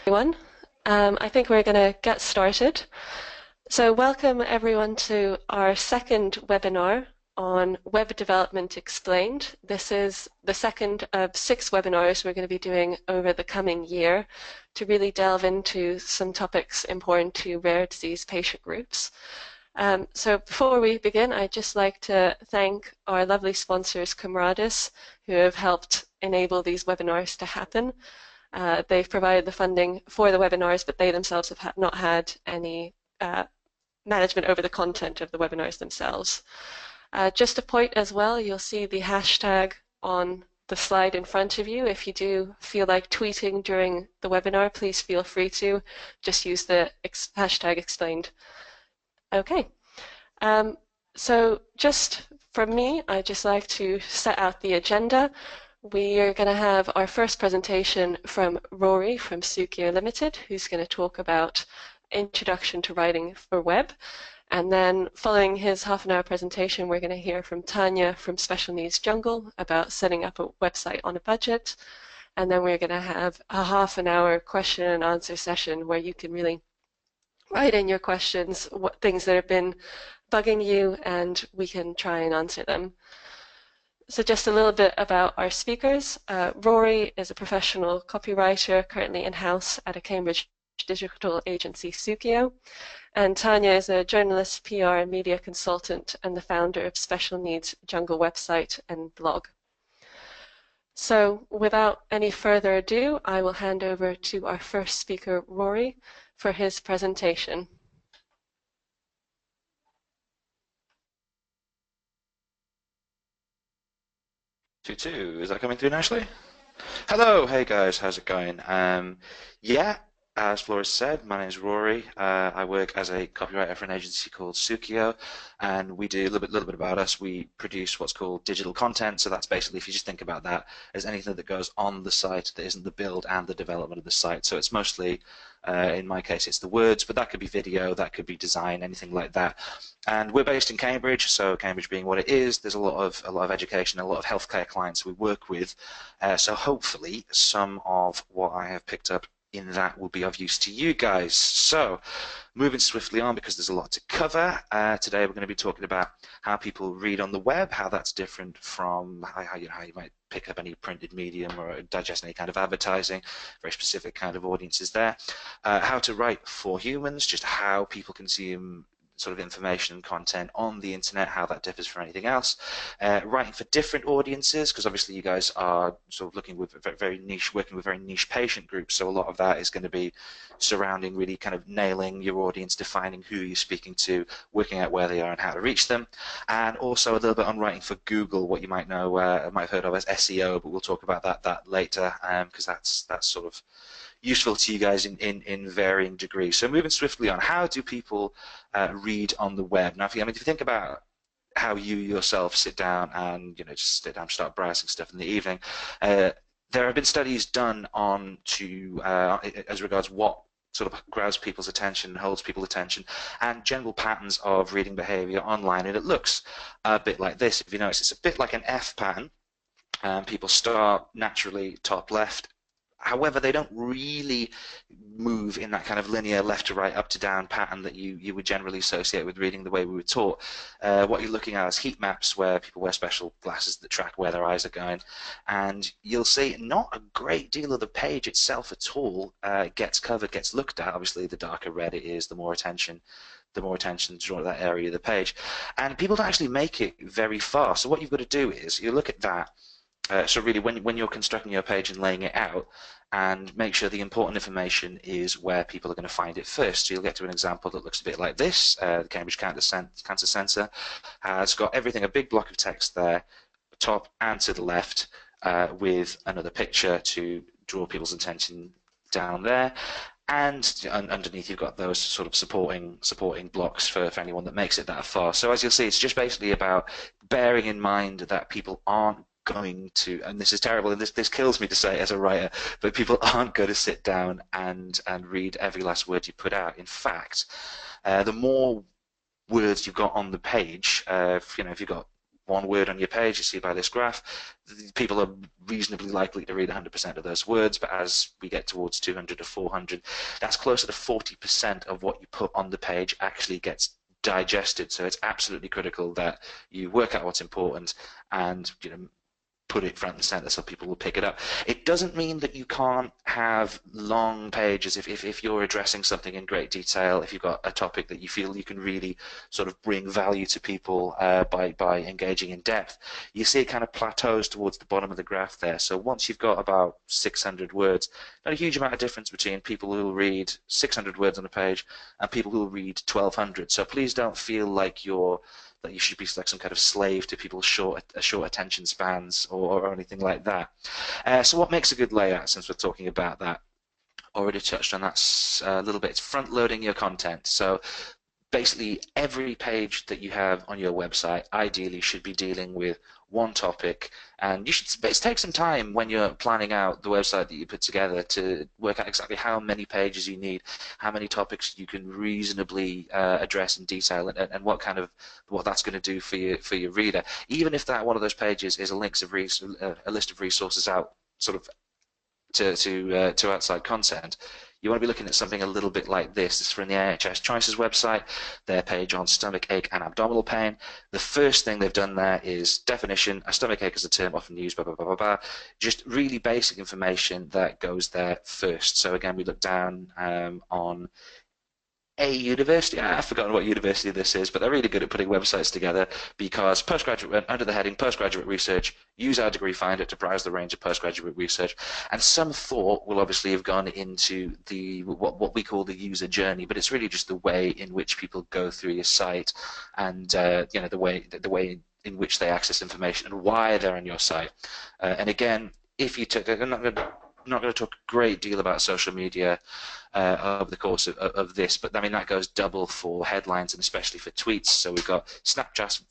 Everyone. I think we're going to get started. So welcome everyone to our second webinar on Web Development Explained. This is the second of 6 webinars we're going to be doing over the coming year to really delve into some topics important to rare disease patient groups. So before we begin, I'd just like to thank our lovely sponsors, Camradis, who have helped enable these webinars to happen. They've provided the funding for the webinars, but they themselves have not had any management over the content of the webinars themselves. Just a point as well, you'll see the hashtag on the slide in front of you. If you do feel like tweeting during the webinar, please feel free to. Just use the hashtag explained. Okay. So just from me, I'd just like to set out the agenda. We are going to have our first presentation from Rory from Sukio Limited, who's going to talk about Introduction to Writing for Web. And then following his half-an-hour presentation, we're going to hear from Tanya from Special Needs Jungle about setting up a website on a budget. And then we're going to have a half-an-hour question and answer session where you can really write in your questions, what things that have been bugging you, and we can try and answer them. So just a little bit about our speakers. Rory is a professional copywriter currently in-house at a Cambridge digital agency, Sukio. And Tanya is a journalist, PR, and media consultant and the founder of Special Needs Jungle website and blog. So without any further ado, I will hand over to our first speaker, Rory, for his presentation. Two. Is that coming through nicely? Hello, hey guys, how's it going? Yeah, as Flora said, my name is Rory. I work as a copywriter for an agency called Sukio, and we do a little bit about us. We produce what's called digital content. So that's basically, if you just think about that as anything that goes on the site that isn't the build and the development of the site. So it's mostly, in my case, it's the words, but that could be video, that could be design, anything like that. And we're based in Cambridge, so Cambridge being what it is, there's a lot of education, a lot of healthcare clients we work with. So hopefully some of what I have picked up in that will be of use to you guys. So moving swiftly on, because there's a lot to cover, today we're going to be talking about how people read on the web, how that's different from how you might pick up any printed medium or digest any kind of advertising, very specific kind of audiences there. How to write for humans, just how people consume sort of information and content on the internet, how that differs from anything else. Writing for different audiences, because obviously you guys are sort of looking with very niche, working with very niche patient groups, so a lot of that is going to be surrounding really kind of nailing your audience, defining who you're speaking to, working out where they are and how to reach them, and also a little bit on writing for Google, what you might know, might have heard of as SEO, but we'll talk about that later, because that's sort of useful to you guys in varying degrees. So moving swiftly on, how do people read on the web? Now, if you think about how you yourself sit down and just sit down, start browsing stuff in the evening, there have been studies done on as regards what sort of grabs people's attention, holds people's attention, and general patterns of reading behavior online, and it looks a bit like this. If you notice, it's a bit like an F pattern. People start naturally top left. However, they don't really move in that kind of linear left to right, up to down pattern that you would generally associate with reading the way we were taught. What you're looking at is heat maps where people wear special glasses that track where their eyes are going, and you'll see not a great deal of the page itself at all gets covered, gets looked at. Obviously, the darker red it is, the more attention drawn to that area of the page, and people don't actually make it very far. So what you've got to do is you look at that. So really, when you're constructing your page and laying it out, and make sure the important information is where people are going to find it first. So you'll get to an example that looks a bit like this. The Cambridge Cancer Centre has got everything, a big block of text there, top and to the left, with another picture to draw people's attention down there. And underneath you've got those sort of supporting blocks for anyone that makes it that far. So as you'll see, it's just basically about bearing in mind that people aren't going to, and this is terrible, and this kills me to say as a writer, but people aren't going to sit down and read every last word you put out. In fact, the more words you've got on the page, if you've got one word on your page, you see by this graph, people are reasonably likely to read 100% of those words, but as we get towards 200 to 400, that's closer to 40% of what you put on the page actually gets digested. So it's absolutely critical that you work out what's important and put it front and center so people will pick it up. It doesn't mean that you can't have long pages if you're addressing something in great detail, if you've got a topic that you feel you can really sort of bring value to people by engaging in depth. You see it kind of plateaus towards the bottom of the graph there. So once you've got about 600 words, not a huge amount of difference between people who will read 600 words on a page and people who will read 1200. So please don't feel like that you should be like some kind of slave to people's short attention spans or anything like that. So what makes a good layout, since we're talking about that? Already touched on that a little bit. It's front loading your content. So basically every page that you have on your website ideally should be dealing with one topic, and you should take some time when you're planning out the website that you put together to work out exactly how many pages you need, how many topics you can reasonably address in detail, and what that's going to do for your reader. Even if that one of those pages is a list of resources out sort of to outside content, you want to be looking at something a little bit like this. This is from the NHS Choices website, their page on stomach ache and abdominal pain. The first thing they've done there is definition. A stomach ache is a term often used, blah, blah, blah, blah, blah. Just really basic information that goes there first. So again, we look down on a university. I've forgotten what university this is, but they're really good at putting websites together because postgraduate, under the heading postgraduate research, use our degree finder to browse the range of postgraduate research. And some thought will obviously have gone into what we call the user journey, but it's really just the way in which people go through your site and the way in which they access information and why they're on your site. And again, if you took, I'm not going to talk a great deal about social media over the course of this, but I mean that goes double for headlines and especially for tweets. So we've got Snapchat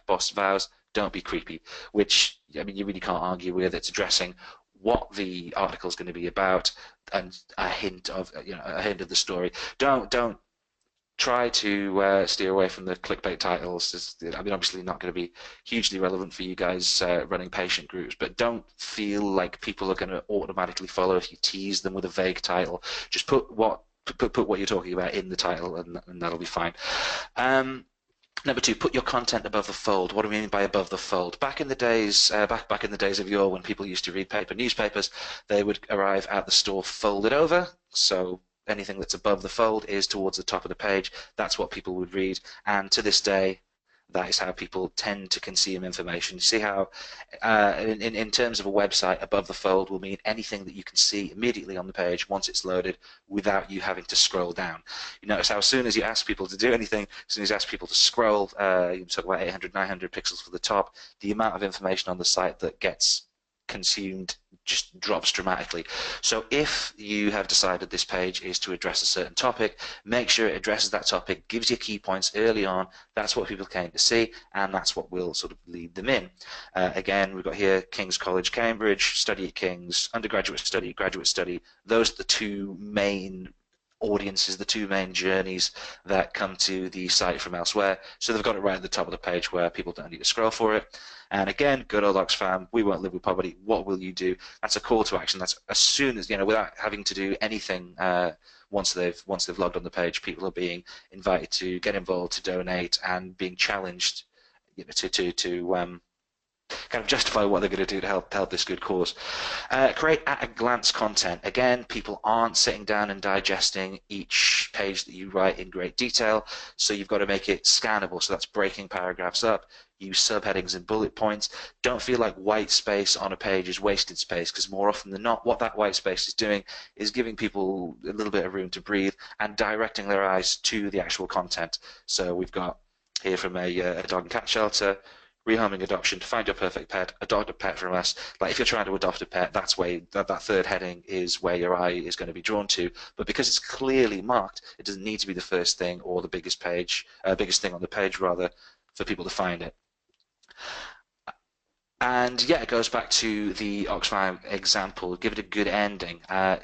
boss vows don't be creepy, which I mean you really can't argue with. It's addressing what the article is going to be about and a hint of the story. Don't try to steer away from the clickbait titles. I mean, obviously not going to be hugely relevant for you guys running patient groups, but don't feel like people are going to automatically follow if you tease them with a vague title. Just put what you're talking about in the title, and that'll be fine. Number two, put your content above the fold. What do we mean by above the fold? Back in the days, back in the days of yore, when people used to read paper newspapers, they would arrive at the store folded over. So anything that's above the fold is towards the top of the page. That's what people would read, and to this day, that is how people tend to consume information. See how, in terms of a website, above the fold will mean anything that you can see immediately on the page once it's loaded without you having to scroll down. You notice how as soon as you ask people to do anything, as soon as you ask people to scroll, you talk about 800, 900 pixels for the top, the amount of information on the site that gets consumed just drops dramatically. So if you have decided this page is to address a certain topic, make sure it addresses that topic, gives you key points early on. That's what people came to see, and that's what will sort of lead them in. Again, we've got here King's College, Cambridge, study at King's, undergraduate study, graduate study. Those are the two main audiences, the two main journeys that come to the site from elsewhere. So they've got it right at the top of the page where people don't need to scroll for it. And again, good old Oxfam, we won't live with poverty. What will you do? That's a call to action. That's as soon as, without having to do anything, once they've logged on the page, people are being invited to get involved, to donate, and being challenged, to kind of justify what they're going to do to help this good cause. Create at-a-glance content. Again, people aren't sitting down and digesting each page that you write in great detail, so you've got to make it scannable. So that's breaking paragraphs up. Use subheadings and bullet points. Don't feel like white space on a page is wasted space, because more often than not, what that white space is doing is giving people a little bit of room to breathe and directing their eyes to the actual content. So we've got here from a dog and cat shelter, rehoming adoption, to find your perfect pet, adopt a pet from us. Like if you're trying to adopt a pet, that's where that third heading is where your eye is going to be drawn to. But because it's clearly marked, it doesn't need to be the first thing or the biggest thing on the page, rather, for people to find it. And yeah, it goes back to the Oxfam example. Give it a good ending.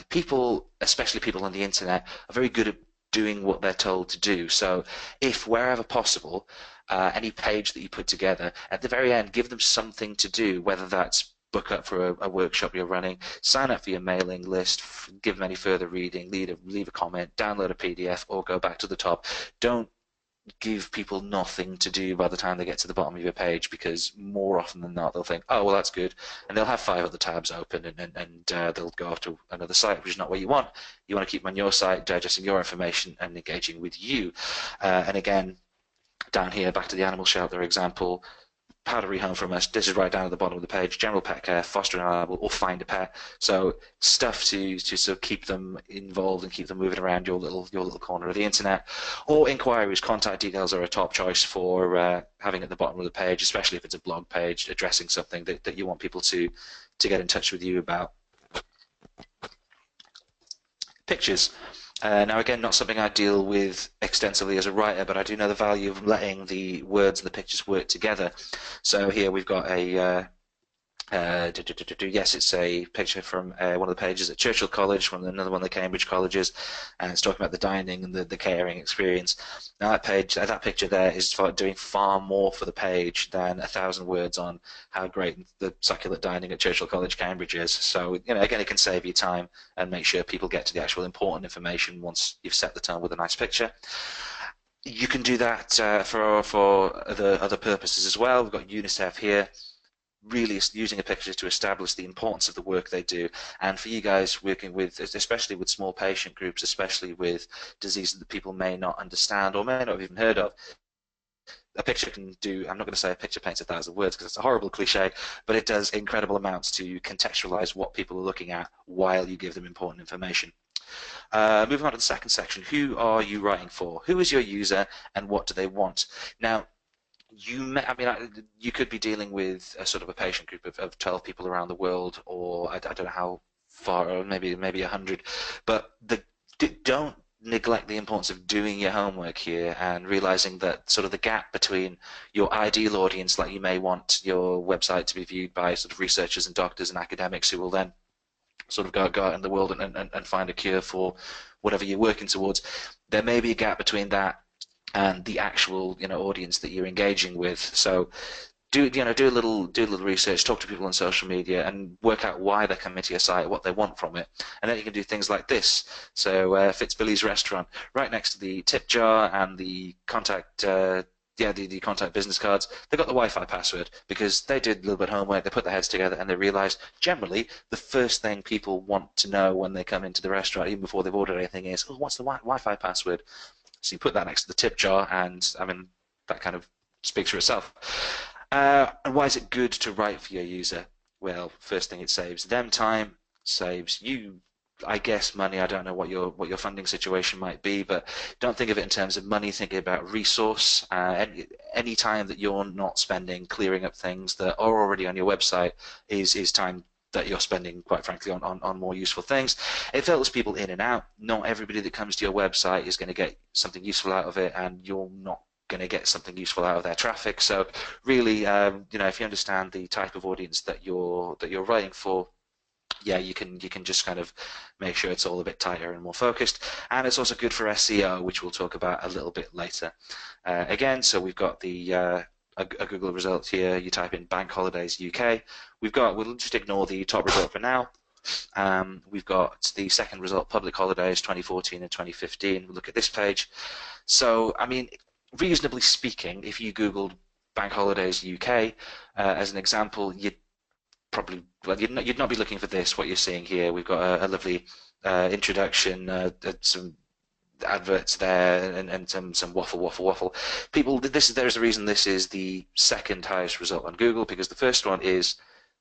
People, especially people on the internet, are very good at doing what they're told to do. So if wherever possible, any page that you put together, at the very end, give them something to do, whether that's book up for a workshop you're running, sign up for your mailing list, give them any further reading, leave a comment, download a PDF, or go back to the top. Don't give people nothing to do by the time they get to the bottom of your page, because more often than not they'll think, oh well, that's good, and they'll have 5 other tabs open, and they'll go off to another site, which is not what you want. You want to keep them on your site, digesting your information and engaging with you. And again, down here, back to the animal shelter example, how to rehome from us. This is right down at the bottom of the page. General pet care, foster an animal, or find a pet. So stuff to sort of keep them involved and keep them moving around your little corner of the internet. Or inquiries, contact details are a top choice for having at the bottom of the page, especially if it's a blog page addressing something that you want people to get in touch with you about. Pictures. Now again, not something I deal with extensively as a writer, but I do know the value of letting the words and the pictures work together. So here we've got a yes, it's a picture from one of the pages at Churchill College, from another one of the Cambridge colleges, and it's talking about the dining and the caring experience. Now that picture there is doing far more for the page than 1,000 words on how great the succulent dining at Churchill College, Cambridge is. So again, it can save you time and make sure people get to the actual important information once you've set the tone with a nice picture. You can do that for other purposes as well. We've got UNICEF here, really using a picture to establish the importance of the work they do. And for you guys working with, especially with small patient groups, especially with diseases that people may not understand or may not have even heard of, a picture can do, I'm not going to say a picture paints 1,000 words because it's a horrible cliche, but it does incredible amounts to contextualize what people are looking at while you give them important information. Moving on to the second section, who are you writing for? Who is your user and what do they want? Now, you could be dealing with a sort of a patient group of 12 people around the world, or I don't know how far, or maybe 100, but don't neglect the importance of doing your homework here and realizing that sort of the gap between your ideal audience, like you may want your website to be viewed by sort of researchers and doctors and academics who will then sort of go out in the world and find a cure for whatever you're working towards. There may be a gap between that and the actual audience that you're engaging with. So do a little research, talk to people on social media, and work out why they're coming to your site, what they want from it, and then you can do things like this. So Fitzbilly's Restaurant, right next to the tip jar and the contact. The contact business cards, they got the Wi-Fi password because they did a little bit of homework, they put their heads together, and they realized generally the first thing people want to know when they come into the restaurant, even before they've ordered anything, is, oh, what's the Wi-Fi password? So you put that next to the tip jar, and I mean, that kind of speaks for itself. And why is it good to write for your user? Well, first thing, it saves them time, saves you, I guess, money. I don't know what your funding situation might be, but don't think of it in terms of money. Think about resource. Any time that you're not spending clearing up things that are already on your website is time that you're spending, quite frankly, on more useful things. It filters people in and out. Not everybody that comes to your website is going to get something useful out of it, and you're not going to get something useful out of their traffic. So really, if you understand the type of audience that you're writing for, yeah, you can just kind of make sure it's all a bit tighter and more focused. And it's also good for SEO, which we'll talk about a little bit later. Again, so we've got the a Google result here. You type in bank holidays UK. We'll just ignore the top result for now. We've got the second result, public holidays 2014 and 2015. We'll look at this page. So, I mean, reasonably speaking, if you Googled bank holidays UK as an example, you'd not be looking for this, what you're seeing here. We've got a lovely introduction, some adverts there, and some waffle. People, there's a reason this is the second highest result on Google, because the first one is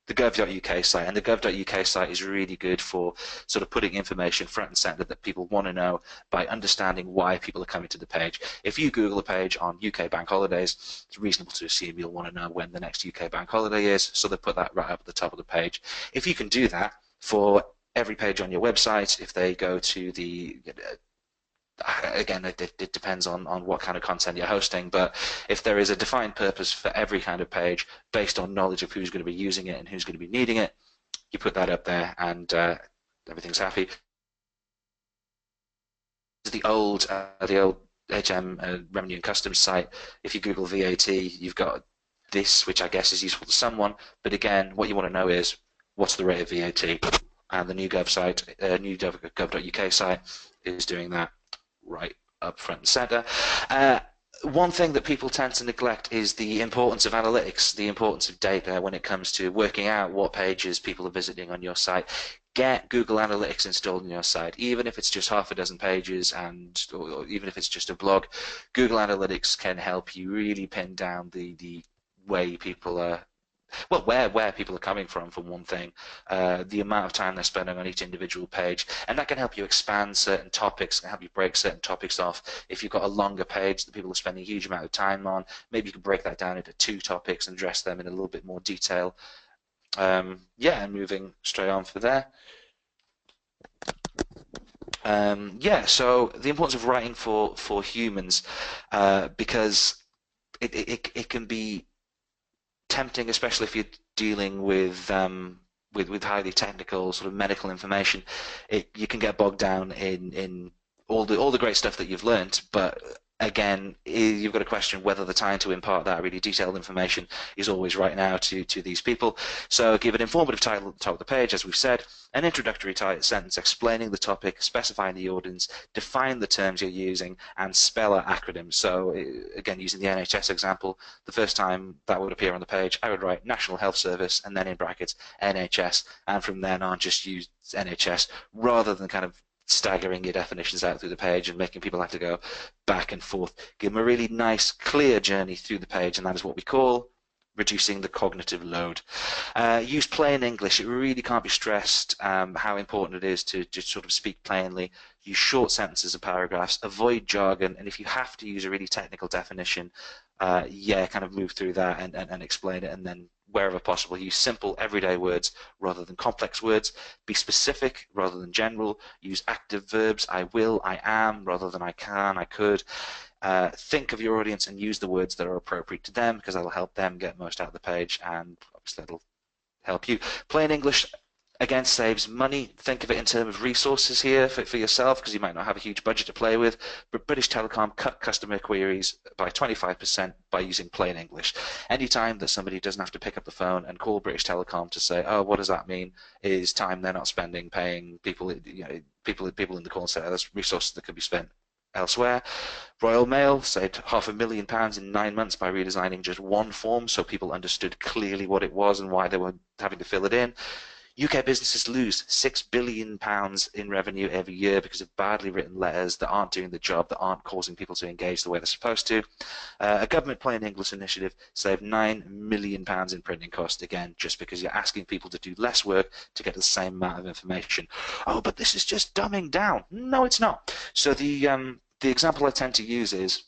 the gov.uk site, and the gov.uk site is really good for sort of putting information front and center that people want to know by understanding why people are coming to the page. If you Google a page on UK bank holidays, it's reasonable to assume you'll want to know when the next UK bank holiday is, so they put that right up at the top of the page. If you can do that for every page on your website, if they go to the again, it depends on what kind of content you're hosting, but if there is a defined purpose for every kind of page based on knowledge of who's going to be using it and who's going to be needing it, you put that up there, and everything's happy. The old Revenue and Customs site. If you Google VAT, you've got this, which I guess is useful to someone. But again, what you want to know is what's the rate of VAT, and the NewGov site, new.gov.uk site, is doing that right up front and center. One thing that people tend to neglect is the importance of analytics, the importance of data when it comes to working out what pages people are visiting on your site. Get Google Analytics installed on your site, even if it's just half a dozen pages, or even if it's just a blog. Google Analytics can help you really pin down the way people are, well, where people are coming from, for one thing, the amount of time they're spending on each individual page, and that can help you expand certain topics, can help you break certain topics off. If you've got a longer page that people are spending a huge amount of time on, maybe you can break that down into 2 topics and address them in a little bit more detail. Yeah, and moving straight on for there. Yeah, so the importance of writing for humans, because it can be tempting, especially if you're dealing with highly technical sort of medical information. You can get bogged down in all the great stuff that you've learned, but again, you've got to question whether the time to impart that really detailed information is always right now to these people. So give an informative title at the top of the page, as we've said, an introductory sentence explaining the topic, specifying the audience, define the terms you're using, and spell out acronyms. So again, using the NHS example, the first time that would appear on the page, I would write National Health Service and then in brackets NHS, and from then on just use NHS, rather than kind of staggering your definitions out through the page and making people have to go back and forth. Give them a really nice, clear journey through the page, and that is what we call reducing the cognitive load. Use plain English. It really can't be stressed how important it is to just sort of speak plainly. Use short sentences and paragraphs. Avoid jargon, and if you have to use a really technical definition, yeah, kind of move through that and explain it, and then wherever possible, use simple everyday words rather than complex words. Be specific rather than general. Use active verbs, I will, I am, rather than I can, I could. Think of your audience and use the words that are appropriate to them, because that'll help them get most out of the page, and obviously that'll help you. Plain English, again, saves money. Think of it in terms of resources here for yourself, because you might not have a huge budget to play with. But British Telecom cut customer queries by 25% by using plain English. Anytime that somebody doesn't have to pick up the phone and call British Telecom to say, oh, what does that mean, is time they're not spending paying people, people in the call center. There's resources that could be spent elsewhere. Royal Mail saved £500,000 in 9 months by redesigning just one form so people understood clearly what it was and why they were having to fill it in. UK businesses lose £6 billion in revenue every year because of badly written letters that aren't doing the job, that aren't causing people to engage the way they're supposed to. A government plain English initiative saved £9 million in printing costs, again, just because you're asking people to do less work to get the same amount of information. Oh, but this is just dumbing down. No, it's not. So the example I tend to use is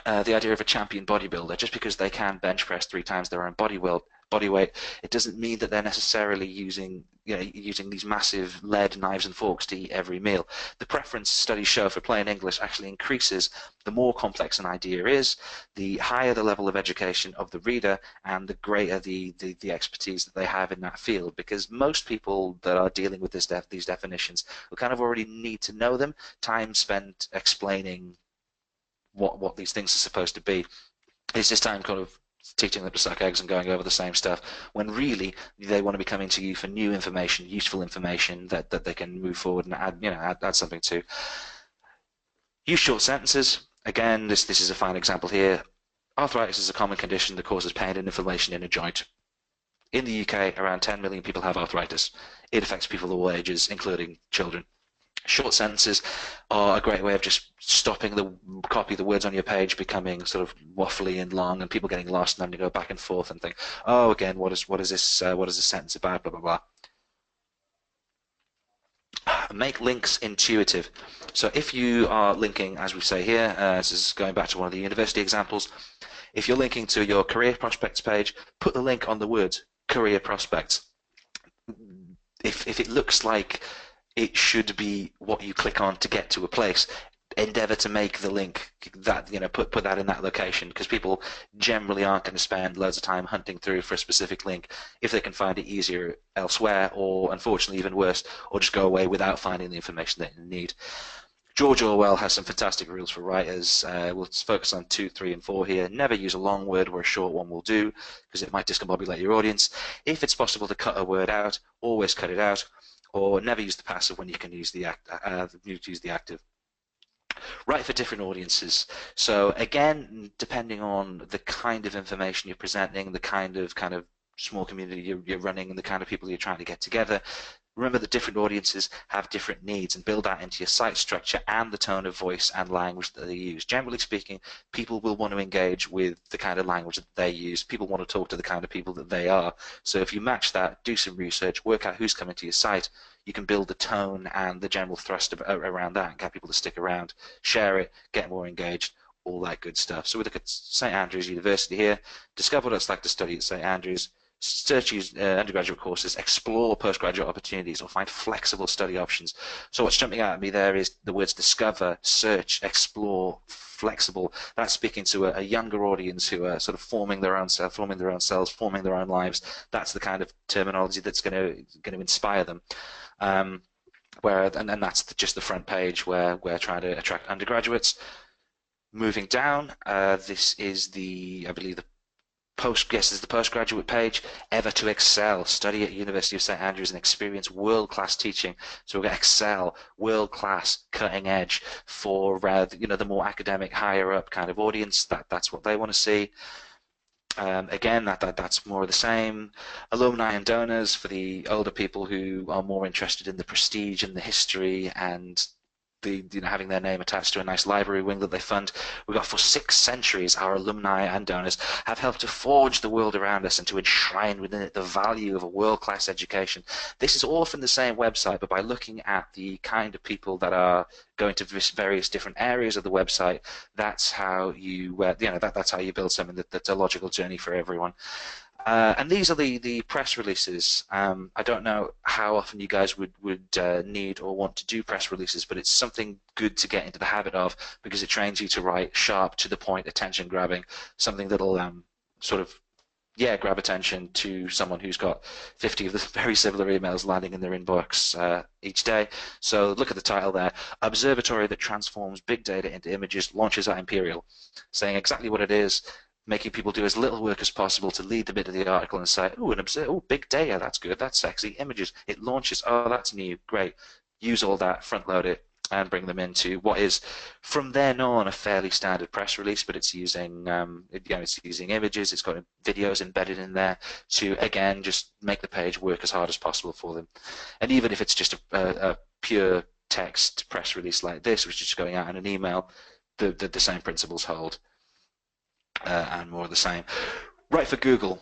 the idea of a champion bodybuilder. Just because they can bench press 3 times their own body weight, it doesn't mean that they're necessarily using these massive lead knives and forks to eat every meal. The preference studies show for plain English actually increases the more complex an idea is, the higher the level of education of the reader, and the greater the expertise that they have in that field, because most people that are dealing with these definitions will kind of already need to know them. Time spent explaining what these things are supposed to be is just time kind of teaching them to suck eggs and going over the same stuff, when really they want to be coming to you for new information, useful information that they can move forward and add something to. Use short sentences. Again, this is a fine example here. Arthritis is a common condition that causes pain and inflammation in a joint. In the UK, around 10 million people have arthritis. It affects people of all ages, including children. Short sentences are a great way of just stopping the copy of the words on your page becoming sort of waffly and long, and people getting lost and having to go back and forth and think, oh, again, what is this sentence about? Blah blah blah. Make links intuitive. So if you are linking, as we say here, this is going back to one of the university examples. If you're linking to your career prospects page, put the link on the words career prospects. If it looks like it should be what you click on to get to a place, endeavor to make the link that, put that in that location, because people generally aren't going to spend loads of time hunting through for a specific link if they can find it easier elsewhere, or unfortunately even worse, or just go away without finding the information that they need. George Orwell has some fantastic rules for writers. We'll focus on 2, 3, and 4 here. Never use a long word where a short one will do, because it might discombobulate your audience. If it's possible to cut a word out, always cut it out, or never use the passive when you can use the active. Write for different audiences. So again, depending on the kind of information you're presenting, the kind of small community you're running, and the kind of people you're trying to get together, remember that different audiences have different needs, and build that into your site structure and the tone of voice and language that they use. Generally speaking, people will want to engage with the kind of language that they use. People want to talk to the kind of people that they are. So if you match that, do some research, work out who's coming to your site, you can build the tone and the general thrust around that and get people to stick around, share it, get more engaged, all that good stuff. So we look at St Andrews University here, discover what it's like to study at St Andrews, search undergraduate courses, explore postgraduate opportunities, or find flexible study options. So what's jumping out at me there is the words discover, search, explore, flexible. That's speaking to a younger audience who are sort of forming their own selves, forming their own lives. That's the kind of terminology that's going to inspire them. And that's just the front page where we're trying to attract undergraduates. Moving down, this is I believe the this is the postgraduate page. Ever to excel, study at University of St Andrews and experience world-class teaching. So we've got excel, world-class, cutting edge for the more academic, higher up kind of audience. That's what they want to see. Again, that's more of the same. Alumni and donors for the older people who are more interested in the prestige and the history and having their name attached to a nice library wing that they fund. We've got for 6 centuries our alumni and donors have helped to forge the world around us and to enshrine within it the value of a world-class education. This is all from the same website, but by looking at the kind of people that are going to various different areas of the website, that's how you that's how you build something that's a logical journey for everyone. And these are the press releases. I don't know how often you guys would need or want to do press releases, but it's something good to get into the habit of, because it trains you to write sharp, to the point, attention grabbing, something that'll grab attention to someone who's got 50 of the very similar emails landing in their inbox each day. So look at the title there: Observatory that transforms big data into images launches at Imperial, saying exactly what it is, making people do as little work as possible to lead the bit of the article and say, oh, big data, that's good, that's sexy, images, it launches, oh, that's new, great. Use all that, front load it, and bring them into what is, from then on, a fairly standard press release, but it's using, it's using images, it's got videos embedded in there to, again, just make the page work as hard as possible for them. And even if it's just a pure text press release like this, which is just going out in an email, the same principles hold. And more of the same. Right, for Google.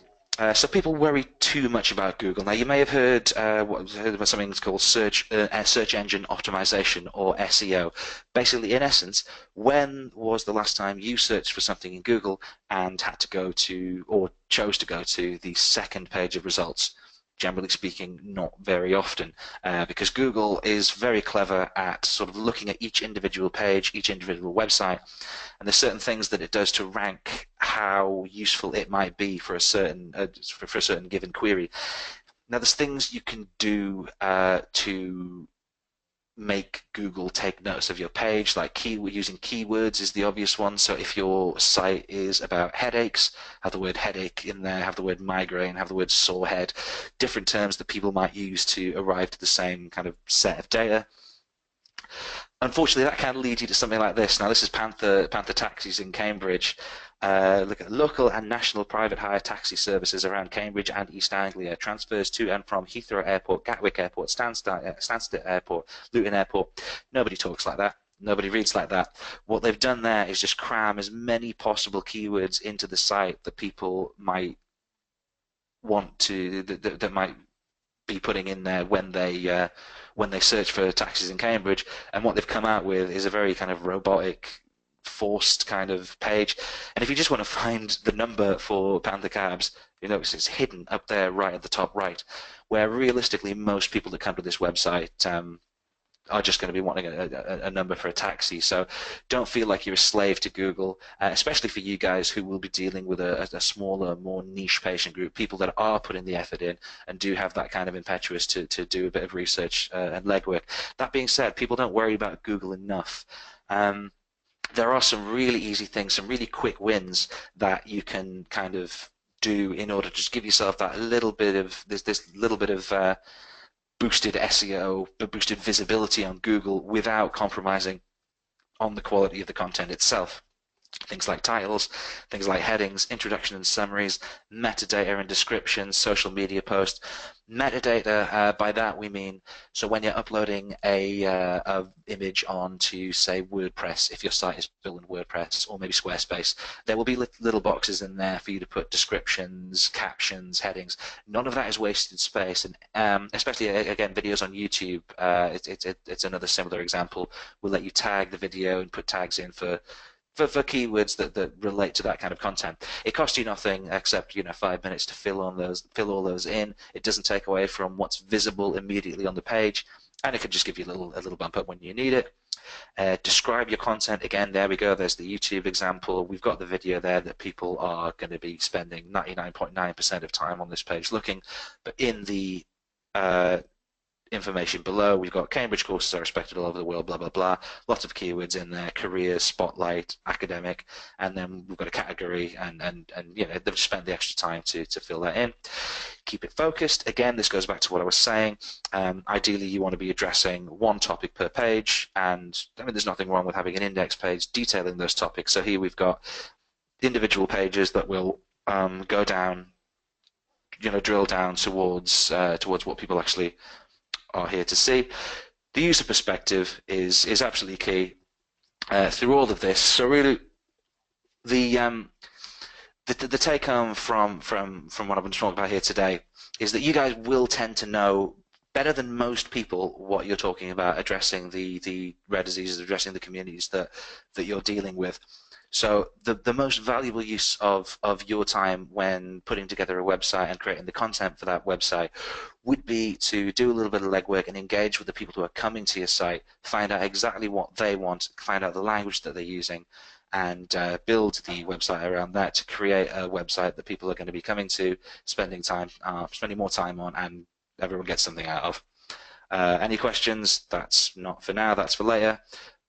So people worry too much about Google. Now you may have heard about something called search engine optimization, or SEO. Basically, in essence, when was the last time you searched for something in Google and had to go to, or chose to go to, the second page of results? Generally speaking, not very often, because Google is very clever at sort of looking at each individual page, each individual website, and there's certain things that it does to rank how useful it might be for a certain given query. Now, there's things you can do to make Google take notice of your page, like using keywords is the obvious one. So if your site is about headaches, have the word headache in there, have the word migraine, have the word sore head, different terms that people might use to arrive to the same kind of set of data. Unfortunately, that can lead you to something like this. Now, this is Panther Taxis in Cambridge. Look at local and national private hire taxi services around Cambridge and East Anglia. Transfers to and from Heathrow Airport, Gatwick Airport, Stansted Airport, Luton Airport. Nobody talks like that. Nobody reads like that. What they've done there is just cram as many possible keywords into the site that people might want to, that might be putting in there when they search for taxis in Cambridge, and what they've come out with is a very kind of robotic, forced kind of page. And if you just want to find the number for Panther Cabs, you notice it's hidden up there right at the top right, where realistically most people that come to this website are just going to be wanting a number for a taxi. So don't feel like you're a slave to Google, especially for you guys who will be dealing with a smaller, more niche patient group, people that are putting the effort in and do have that kind of impetus to do a bit of research and legwork. That being said, people don't worry about Google enough. Um, there are some really easy things, some really quick wins that you can kind of do in order to just give yourself that little bit of this little bit of boosted SEO, boosted visibility on Google without compromising on the quality of the content itself. Things like titles, things like headings, introduction and summaries, metadata and descriptions, social media posts. Metadata, by that we mean, so when you're uploading a image onto, say, WordPress, if your site is built in WordPress or maybe Squarespace, there will be little boxes in there for you to put descriptions, captions, headings. None of that is wasted space, and especially, again, videos on YouTube, it's another similar example. We'll let you tag the video and put tags in for keywords that relate to that kind of content. It costs you nothing except 5 minutes to fill all those in. It doesn't take away from what's visible immediately on the page, and it can just give you a little bump up when you need it. Describe your content. Again, there we go. There's the YouTube example. We've got the video there that people are going to be spending 99.9% of time on this page looking, but in the information below, we've got Cambridge courses are respected all over the world, blah, blah, blah. Lots of keywords in there, career, spotlight, academic, and then we've got a category, and they've spent the extra time to fill that in. Keep it focused. Again, this goes back to what I was saying. Ideally, you want to be addressing one topic per page, and I mean, there's nothing wrong with having an index page detailing those topics. So here we've got individual pages that will go down, drill down towards what people actually are here to see. The user perspective is absolutely key through all of this. So really, the take home from what I've been talking about here today is that you guys will tend to know better than most people what you're talking about, addressing the rare diseases, addressing the communities that you're dealing with. So the most valuable use of your time when putting together a website and creating the content for that website would be to do a little bit of legwork and engage with the people who are coming to your site, find out exactly what they want, find out the language that they're using, and build the website around that to create a website that people are going to be coming to, spending more time on, and everyone gets something out of. Any questions? That's not for now, that's for later.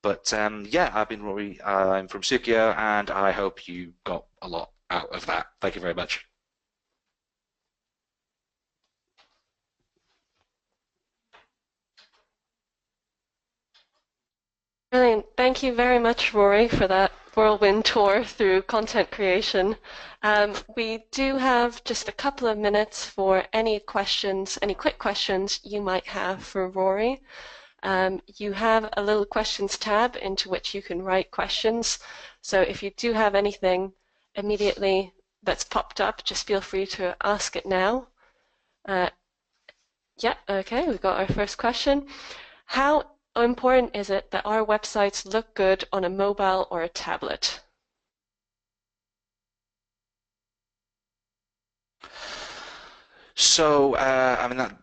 But yeah, I've been Rory, I'm from Sukio, and I hope you got a lot out of that. Thank you very much. Brilliant. Thank you very much, Rory, for that whirlwind tour through content creation. We do have just a couple of minutes for any questions, any quick questions you might have for Rory. You have a little questions tab into which you can write questions. So if you do have anything immediately that's popped up, just feel free to ask it now. Yeah, okay, we've got our first question. How important is it that our websites look good on a mobile or a tablet? So, I mean, that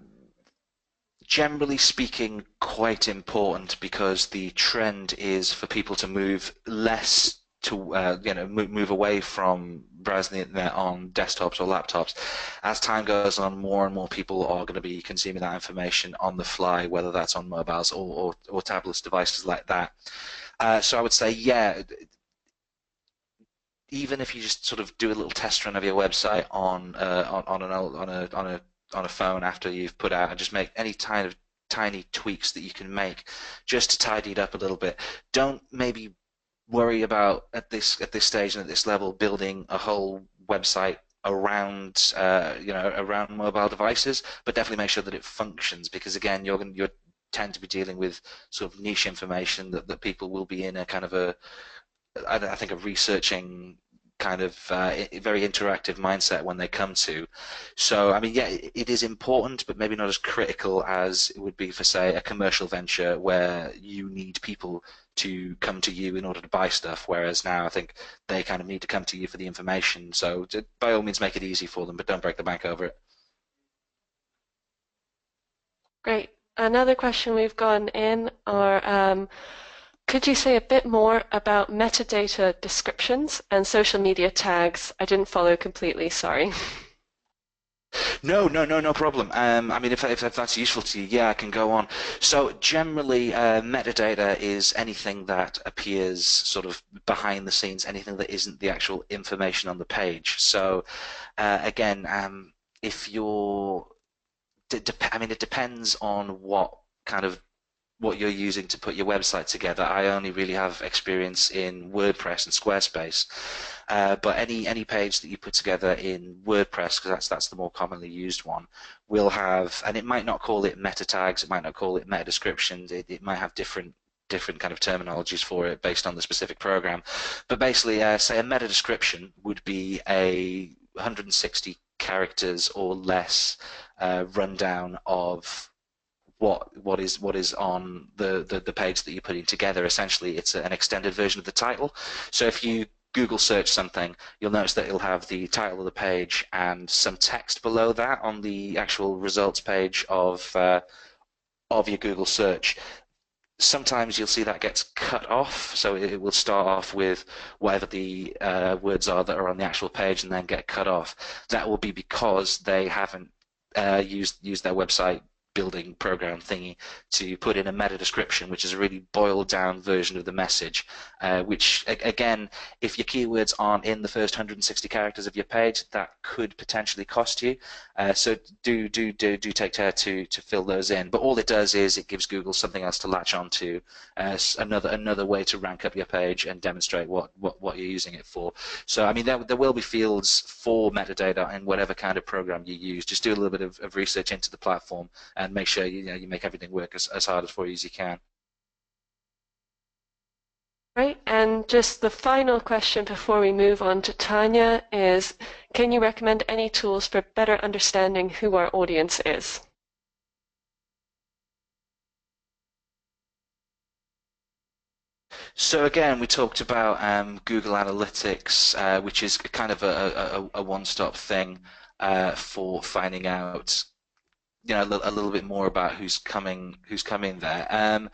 generally speaking, quite important because the trend is for people to move less to move away from browsing the internet on desktops or laptops. As time goes on, more and more people are going to be consuming that information on the fly, whether that's on mobiles or tablets, devices like that. So I would say, yeah, even if you just sort of do a little test run of your website on a phone after you've put out, and just make any kind of tiny tweaks that you can make just to tidy it up a little bit. Don't maybe worry about at this stage and at this level building a whole website around around mobile devices, but definitely make sure that it functions, because again you're tend to be dealing with sort of niche information that people will be in a kind of I think a researching kind of very interactive mindset when they come to. So, I mean, yeah, it is important, but maybe not as critical as it would be for, say, a commercial venture where you need people to come to you in order to buy stuff, whereas now I think they kind of need to come to you for the information. So, by all means, make it easy for them, but don't break the bank over it. Great. another question we've gotten in are, could you say a bit more about metadata descriptions and social media tags? I didn't follow completely, sorry. No problem. I mean, if that's useful to you, yeah, I can go on. So generally, metadata is anything that appears sort of behind the scenes, anything that isn't the actual information on the page. So again, if you're, I mean, it depends on kind of what you're using to put your website together. I only really have experience in WordPress and Squarespace, but any page that you put together in WordPress, because that's the more commonly used one, will have, and it might not call it meta tags, it might not call it meta descriptions, it might have different kind of terminologies for it based on the specific program. But basically, say a meta description would be a 160 characters or less rundown of what is on the page that you're putting together. Essentially, it's an extended version of the title. So if you Google search something, you'll notice that it'll have the title of the page and some text below that on the actual results page of your Google search. Sometimes you'll see that gets cut off, so it will start off with whatever the words are that are on the actual page and then get cut off. That will be because they haven't used their website building program thingy to put in a meta description, which is a really boiled down version of the message, which again, if your keywords aren't in the first 160 characters of your page, that could potentially cost you. So do take care to fill those in. But all it does is it gives Google something else to latch onto, another way to rank up your page and demonstrate what you're using it for. So I mean, there will be fields for metadata in whatever kind of program you use. Just do a little bit of research into the platform and make sure you make everything work as hard for you as you can. Right, and just the final question before we move on to Tanya is, can you recommend any tools for better understanding who our audience is? So again, we talked about Google Analytics, which is kind of a one-stop thing for finding out, a little bit more about who's coming there.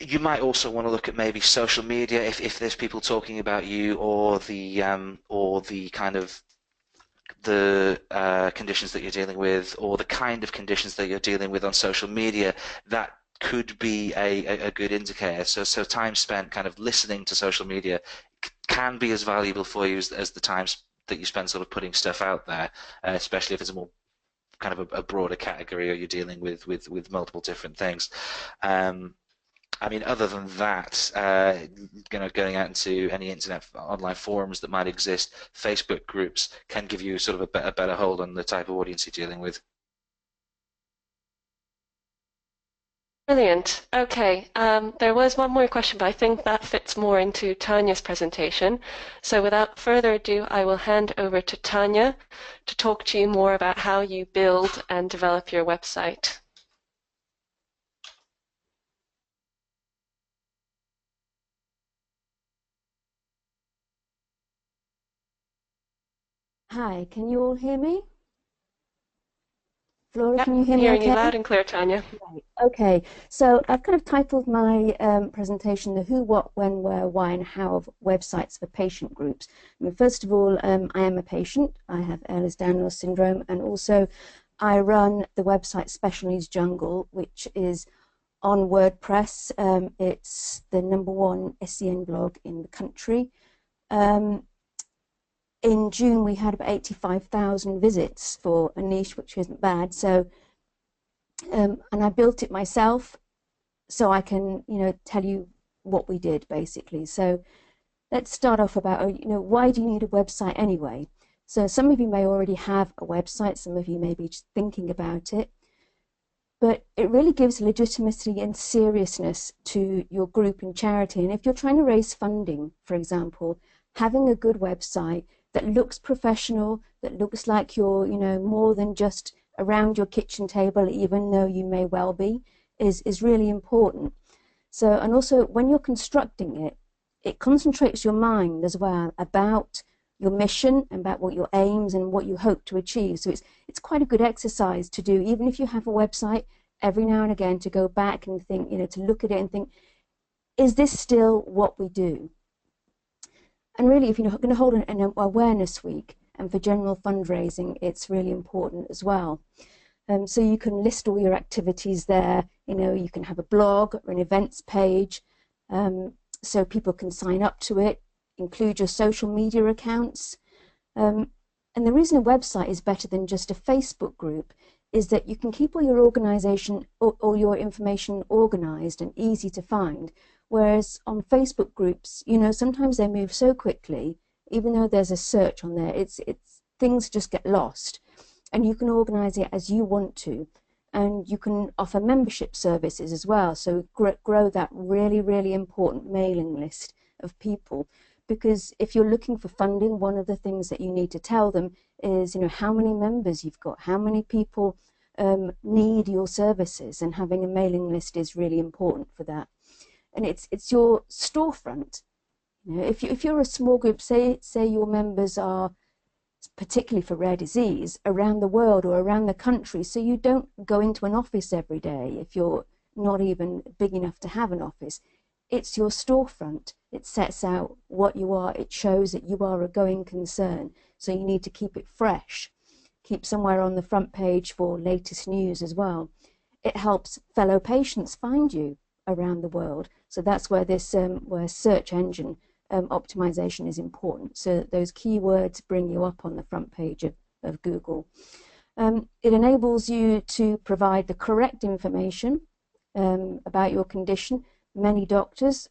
You might also want to look at maybe social media if there's people talking about you, or the kind of the conditions that you're dealing with, or the kind of conditions that you're dealing with on social media. That could be a good indicator. So time spent kind of listening to social media can be as valuable for you as the times that you spend sort of putting stuff out there, especially if it's a more kind of a broader category, or you're dealing with multiple different things. I mean, other than that, going out into any internet online forums that might exist, Facebook groups can give you sort of a better hold on the type of audience you're dealing with. Brilliant. Okay, there was one more question, but I think that fits more into Tanya's presentation. So without further ado, I will hand over to Tanya to talk to you more about how you build and develop your website. Hi, can you all hear me? Flora, Yep, can you hear me hearing you okay? loud and clear, Tanya. Right. Okay, so I've kind of titled my presentation The Who, What, When, Where, Why and How of Websites for Patient Groups. I mean, first of all, I am a patient. I have Ehlers-Danlos syndrome, and also I run the website Special Needs Jungle, which is on WordPress. It's the #1 SEN blog in the country. In June, we had about 85,000 visits for a niche, which isn't bad. So, and I built it myself, so I can, tell you what we did basically. So, let's start off about, why do you need a website anyway? So, some of you may already have a website, some of you may be just thinking about it, but it really gives legitimacy and seriousness to your group and charity. And if you're trying to raise funding, for example, having a good website that looks professional, that looks like you're, more than just around your kitchen table, even though you may well be, is really important. So, and also when you're constructing it, it concentrates your mind as well about your mission, about what your aims and what you hope to achieve. So it's quite a good exercise to do, even if you have a website, every now and again to go back and think, to look at it and think, is this still what we do? And really, if you're going to hold an awareness week, and for general fundraising, it's really important as well. So you can list all your activities there. You can have a blog or an events page, so people can sign up to it. Include your social media accounts. And the reason a website is better than just a Facebook group is that you can keep all your organization, all your information organized and easy to find. Whereas on Facebook groups, sometimes they move so quickly, even though there's a search on there, it's things just get lost. And you can organize it as you want to. And you can offer membership services as well. So grow that really, really important mailing list of people. Because if you're looking for funding, one of the things that you need to tell them is, how many members you've got, how many people need your services, and having a mailing list is really important for that. And it's your storefront. If you're a small group, say your members are, particularly for rare disease, around the world or around the country, so you don't go into an office every day if you're not even big enough to have an office. It's your storefront. It sets out what you are. It shows that you are a going concern. So you need to keep it fresh. Keep somewhere on the front page for latest news as well. It helps fellow patients find you around the world. So that's where this where search engine optimization is important. So that those keywords bring you up on the front page of Google. It enables you to provide the correct information about your condition. Many doctors,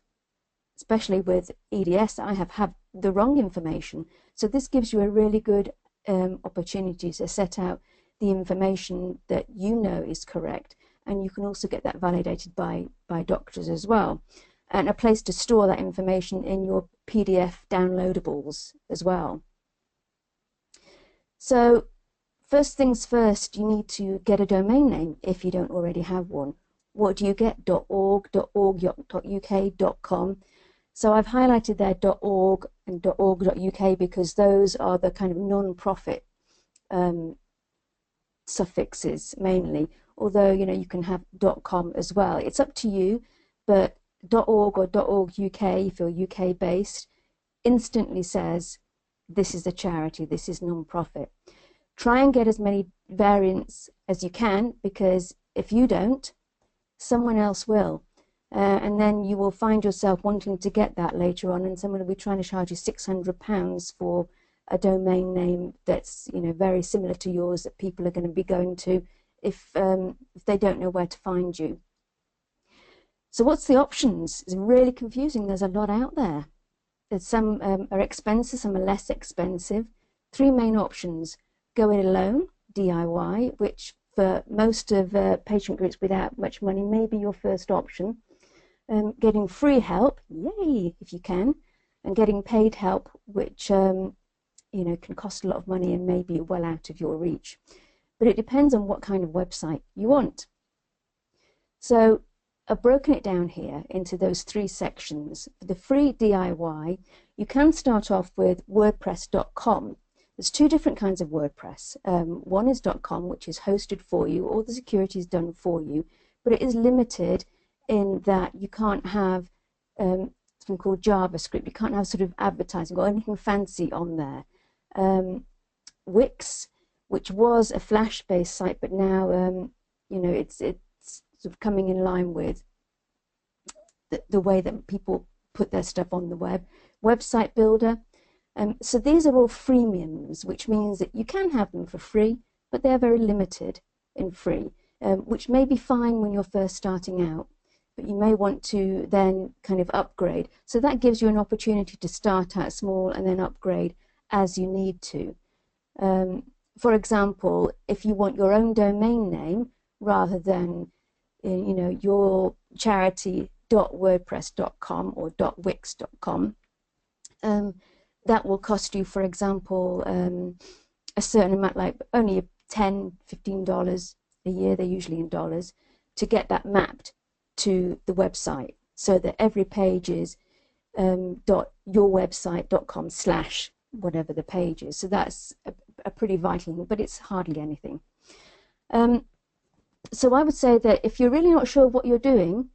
especially with EDS, I have had the wrong information. So this gives you a really good opportunity to set out the information that is correct. And you can also get that validated by doctors as well. And a place to store that information in your PDF downloadables as well. So first things first, you need to get a domain name if you don't already have one. What do you get? .org, .org.uk, .com. So I've highlighted there .org and .org.uk because those are the kind of non-profit suffixes mainly. Although, you can have .com as well. It's up to you, but .org or .org.uk, if you're UK based, instantly says this is a charity, this is non-profit. Try and get as many variants as you can, because if you don't, someone else will. And then you will find yourself wanting to get that later on, and someone will be trying to charge you £600 for a domain name that's very similar to yours, that people are going to be going to if they don't know where to find you. So what's the options? It's really confusing. There's a lot out there. Some are expensive, some are less expensive. Three main options: go it alone, DIY, which for most of patient groups without much money may be your first option. Getting free help, yay, if you can, and getting paid help, which can cost a lot of money and may be well out of your reach. But it depends on what kind of website you want. So I've broken it down here into those three sections. For the free DIY, you can start off with WordPress.com. There's two different kinds of WordPress. One is .com, which is hosted for you. All the security is done for you, but it is limited in that you can't have something called JavaScript. You can't have sort of advertising or anything fancy on there. Wix, which was a Flash-based site, but now it's sort of coming in line with the way that people put their stuff on the web. Website Builder. So these are all freemiums, which means that you can have them for free, but they're very limited in free, which may be fine when you're first starting out, but you may want to then kind of upgrade. So that gives you an opportunity to start out small and then upgrade as you need to. For example, if you want your own domain name rather than your charity.wordpress.com or .wix.com, that will cost you, for example, a certain amount, like only $10, $15 a year, they're usually in dollars, to get that mapped to the website, so that every page is yourwebsite.com/ whatever the page is. So that's a pretty vital thing, but it's hardly anything. So I would say that if you're really not sure what you're doing,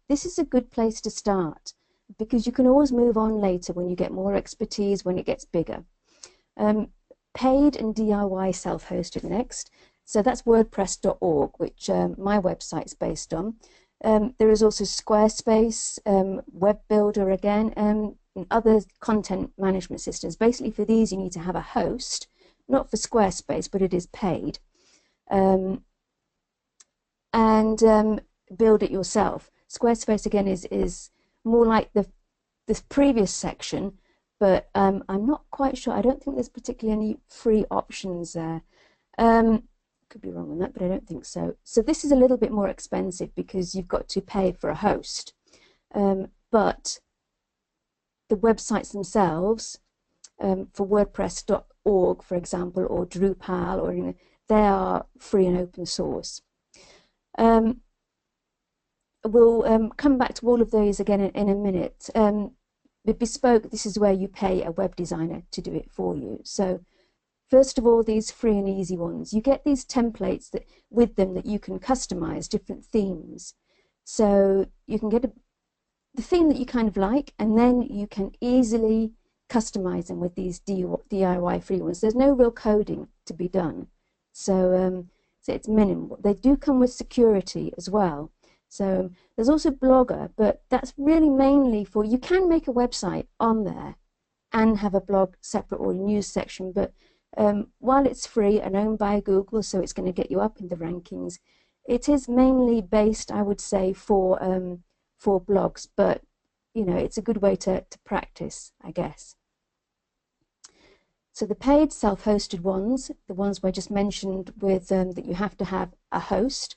this is a good place to start, because you can always move on later when you get more expertise, when it gets bigger. Paid and DIY self-hosted next. So that's wordpress.org, which my website's based on. There is also Squarespace, Web Builder again, and other content management systems. Basically, for these, you need to have a host, not for Squarespace, but it is paid. And build it yourself. Squarespace, again, is more like this previous section, but I'm not quite sure. I don't think there's particularly any free options there. Could be wrong on that, but I don't think so. So this is a little bit more expensive because you've got to pay for a host. But the websites themselves, for WordPress.org, for example, or Drupal, or they are free and open source. We'll come back to all of those again in a minute. The Bespoke, this is where you pay a web designer to do it for you. So first of all, these free and easy ones, you get these templates that with them that you can customize different themes. So you can get the theme that you kind of like, and then you can easily customize them with these DIY free ones. There's no real coding to be done. So it's minimal. They do come with security as well. So there's also Blogger, but that's really mainly for, you can make a website on there and have a blog separate or a news section, but while it's free and owned by Google, so it's going to get you up in the rankings, it is mainly based, I would say, for blogs, but it's a good way to practice, I guess. So the paid self-hosted ones, the ones I just mentioned with that you have to have a host,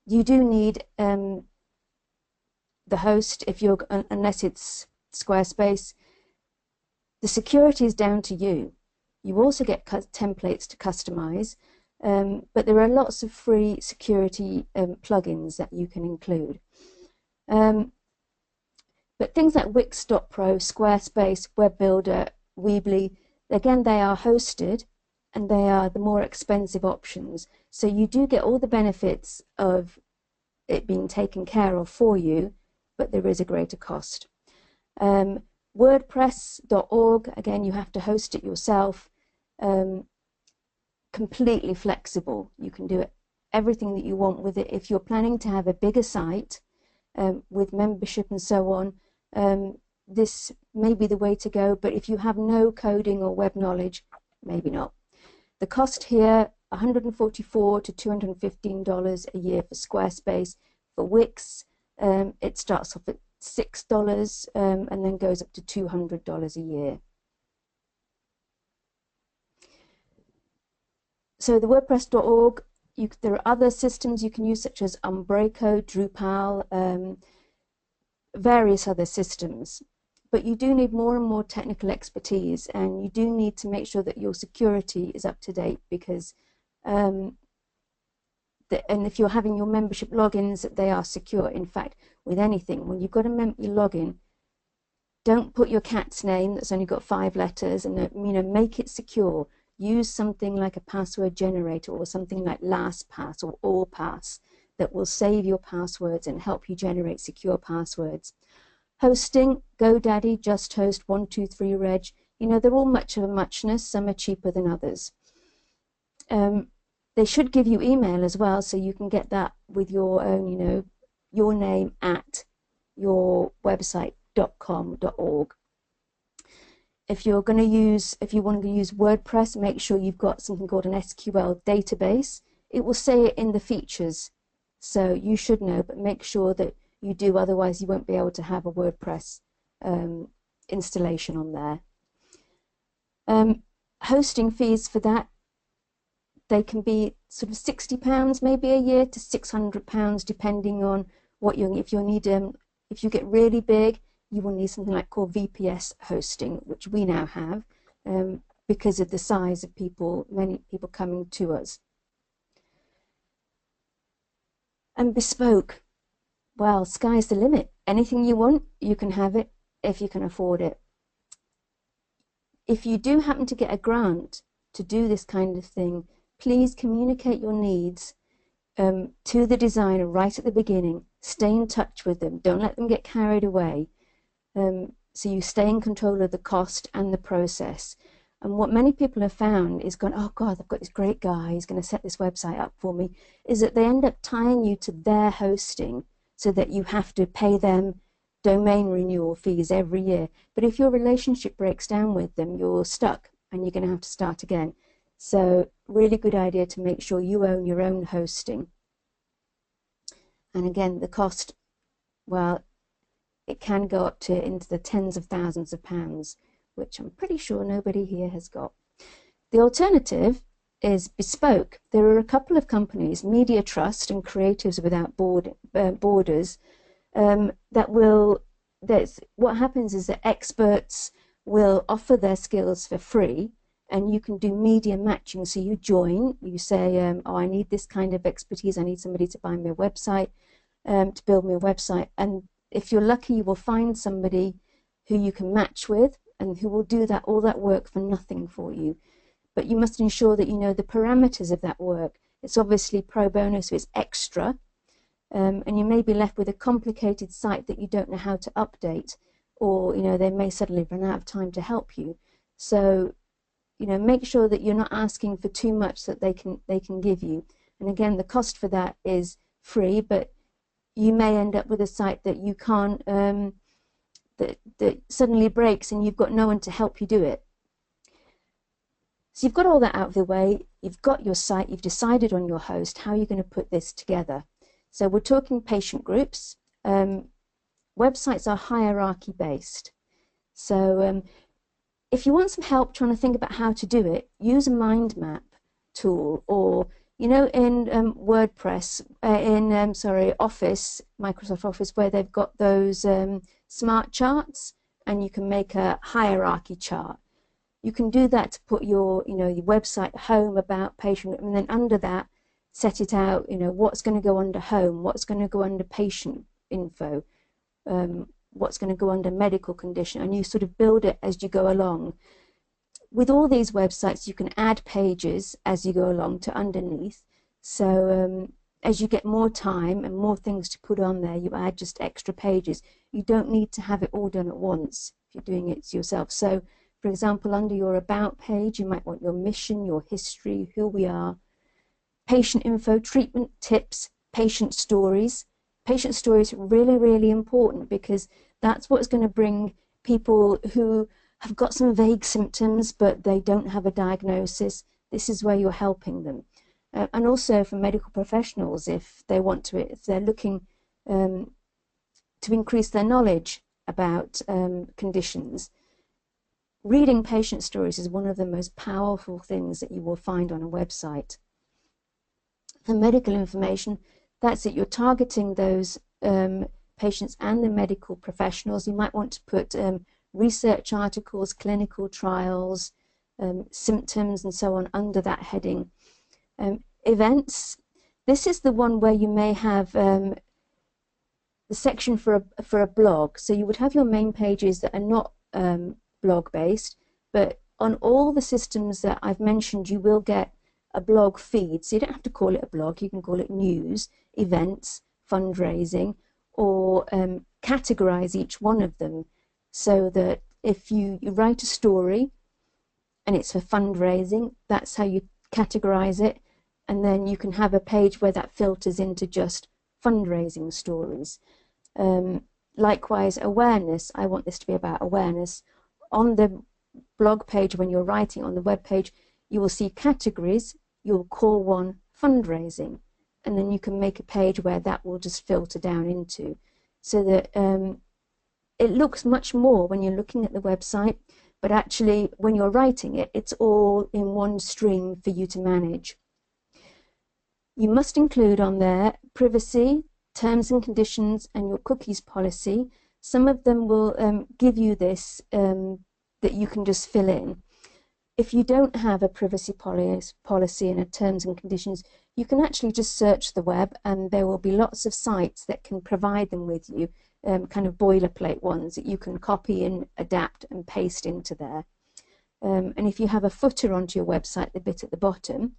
you do need the host if you're, unless it's Squarespace. The security is down to you. You also get templates to customize, but there are lots of free security plugins that you can include. But things like Wix.pro, Squarespace, Web Builder, Weebly, again, they are hosted and they are the more expensive options. So you do get all the benefits of it being taken care of for you, but there is a greater cost. WordPress.org, again, you have to host it yourself. Completely flexible. You can do everything that you want with it. If you're planning to have a bigger site with membership and so on, this may be the way to go, but if you have no coding or web knowledge, maybe not. The cost here, $144 to $215 a year for Squarespace. For Wix, it starts off at $6 and then goes up to $200 a year. So the WordPress.org, there are other systems you can use, such as Umbraco, Drupal, various other systems. But you do need more and more technical expertise, and you do need to make sure that your security is up to date, because and if you're having your membership logins, they are secure. In fact, with anything, when you've got a login, don't put your cat's name that's only got 5 letters, and make it secure. Use something like a password generator or something like LastPass or AllPass that will save your passwords and help you generate secure passwords. Hosting, GoDaddy, JustHost, 123reg, they're all much of a muchness. Some are cheaper than others. They should give you email as well, so you can get that with your own, your name at your website.com.org. If you want to use WordPress, make sure you've got something called an SQL database. It will say it in the features, so you should know, but make sure that you do, otherwise you won't be able to have a WordPress installation on there. Hosting fees for that, they can be sort of £60 maybe a year to £600, depending on what if you get really big, you will need something like called VPS hosting, which we now have because of the size of many people coming to us. And Bespoke, well, sky's the limit. Anything you want, you can have it if you can afford it. if you do happen to get a grant to do this kind of thing, please communicate your needs to the designer right at the beginning. Stay in touch with them. Don't let them get carried away. So you stay in control of the cost and the process. And what many people have found is going, oh God, I've got this great guy, he's going to set this website up for me, is that they end up tying you to their hosting so that you have to pay them domain renewal fees every year. But if your relationship breaks down with them, you're stuck and you're going to have to start again. So really good idea to make sure you own your own hosting. And again, the cost, well, it can go up to into the tens of thousands of pounds, which I'm pretty sure nobody here has got. The alternative is bespoke. There are a couple of companies, Media Trust and Creatives Without Borders, what happens is that experts will offer their skills for free, and you can do media matching. So you join, you say, oh, I need this kind of expertise, I need somebody to buy me a website, to build me a website. And if you're lucky, you will find somebody who you can match with and who will do all that work for nothing for you. But you must ensure that you know the parameters of that work. It's obviously pro bono, so it's extra. And you may be left with a complicated site that you don't know how to update, or they may suddenly run out of time to help you. So make sure that you're not asking for too much that they can give you. And again, the cost for that is free, but you may end up with a site that you can't that suddenly breaks and you've got no one to help you do it. So you've got all that out of the way, you've got your site, you've decided on your host, how you're going to put this together. So we're talking patient groups. Websites are hierarchy based. So if you want some help trying to think about how to do it, use a mind map tool, or in WordPress, Office, Microsoft Office, where they've got those smart charts, and you can make a hierarchy chart. You can do that to put your website home, about, patient, and then under that set it out, what's going to go under home, what's going to go under patient info, what's going to go under medical condition, and you sort of build it as you go along. With all these websites, you can add pages as you go along to underneath. So as you get more time and more things to put on there, you add just extra pages. You don't need to have it all done at once if you're doing it yourself. So for example, under your about page, you might want your mission, your history, who we are, patient info, treatment tips, patient stories. Patient stories are really, really important, because that's what's going to bring people who have got some vague symptoms but they don't have a diagnosis. This is where you're helping them. And also for medical professionals, if they're looking to increase their knowledge about conditions, reading patient stories is one of the most powerful things that you will find on a website. For medical information, that's it. You're targeting those patients and the medical professionals. You might want to put research articles, clinical trials, symptoms, and so on under that heading. Events. This is the one where you may have the section for a blog. So you would have your main pages that are not blog based, but on all the systems that I've mentioned, you will get a blog feed. So you don't have to call it a blog, you can call it news, events, fundraising, or categorize each one of them, so that if you write a story and it's for fundraising, that's how you categorize it, and then you can have a page where that filters into just fundraising stories. Likewise, awareness. I want this to be about awareness. On the blog page, when you're writing on the web page, you will see categories. You'll call one fundraising, and then you can make a page where that will just filter down into, so that it looks much more when you're looking at the website, but actually when you're writing it, it's all in one stream for you to manage. You must include on there privacy, terms and conditions, and your cookies policy. Some of them will give you this that you can just fill in. If you don't have a privacy policy and a terms and conditions, you can actually just search the web, and there will be lots of sites that can provide them with you, kind of boilerplate ones that you can copy and adapt and paste into there. And if you have a footer onto your website, the bit at the bottom,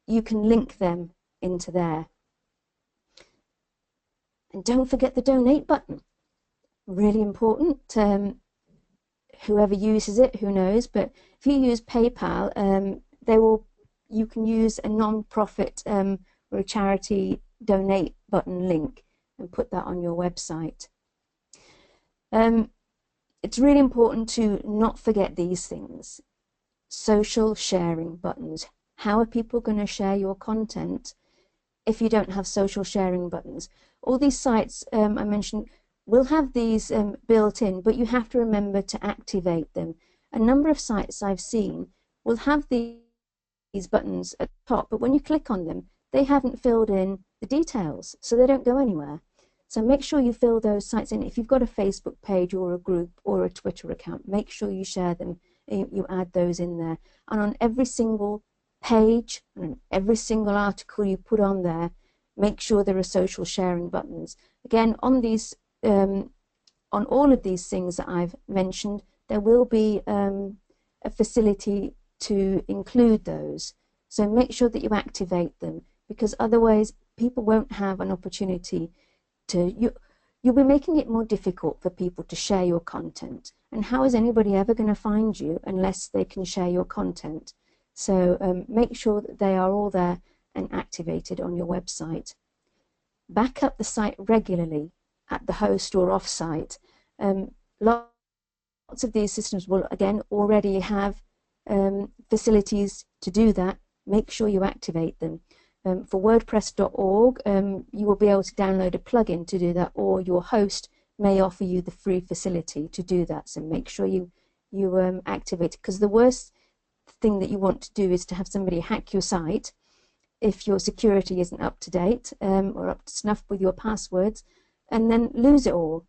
you can link them into there. And don't forget the donate button. Really important. Whoever uses it, who knows, but if you use PayPal, you can use a non-profit or a charity donate button link and put that on your website. It's really important to not forget these things. Social sharing buttons. How are people going to share your content if you don't have social sharing buttons? All these sites I mentioned will have these built in, but you have to remember to activate them. A number of sites I've seen will have these buttons at the top, but when you click on them, they haven't filled in the details, so they don't go anywhere. So make sure you fill those sites in. If you've got a Facebook page or a group or a Twitter account, make sure you share them, you add those in there. And on every single page and on every single article you put on there, make sure there are social sharing buttons. Again, on these, on all of these things that I've mentioned, there will be a facility to include those. So make sure that you activate them, because otherwise people won't have an opportunity to, you'll be making it more difficult for people to share your content. And how is anybody ever going to find you unless they can share your content? So make sure that they are all there and activated on your website. Back up the site regularly at the host or off-site. Lots of these systems will, again, already have facilities to do that. Make sure you activate them. For WordPress.org, you will be able to download a plugin to do that, or your host may offer you the free facility to do that. So make sure you activate it, because the worst thing that you want to do is to have somebody hack your site if your security isn't up to date or up to snuff with your passwords, and then lose it all,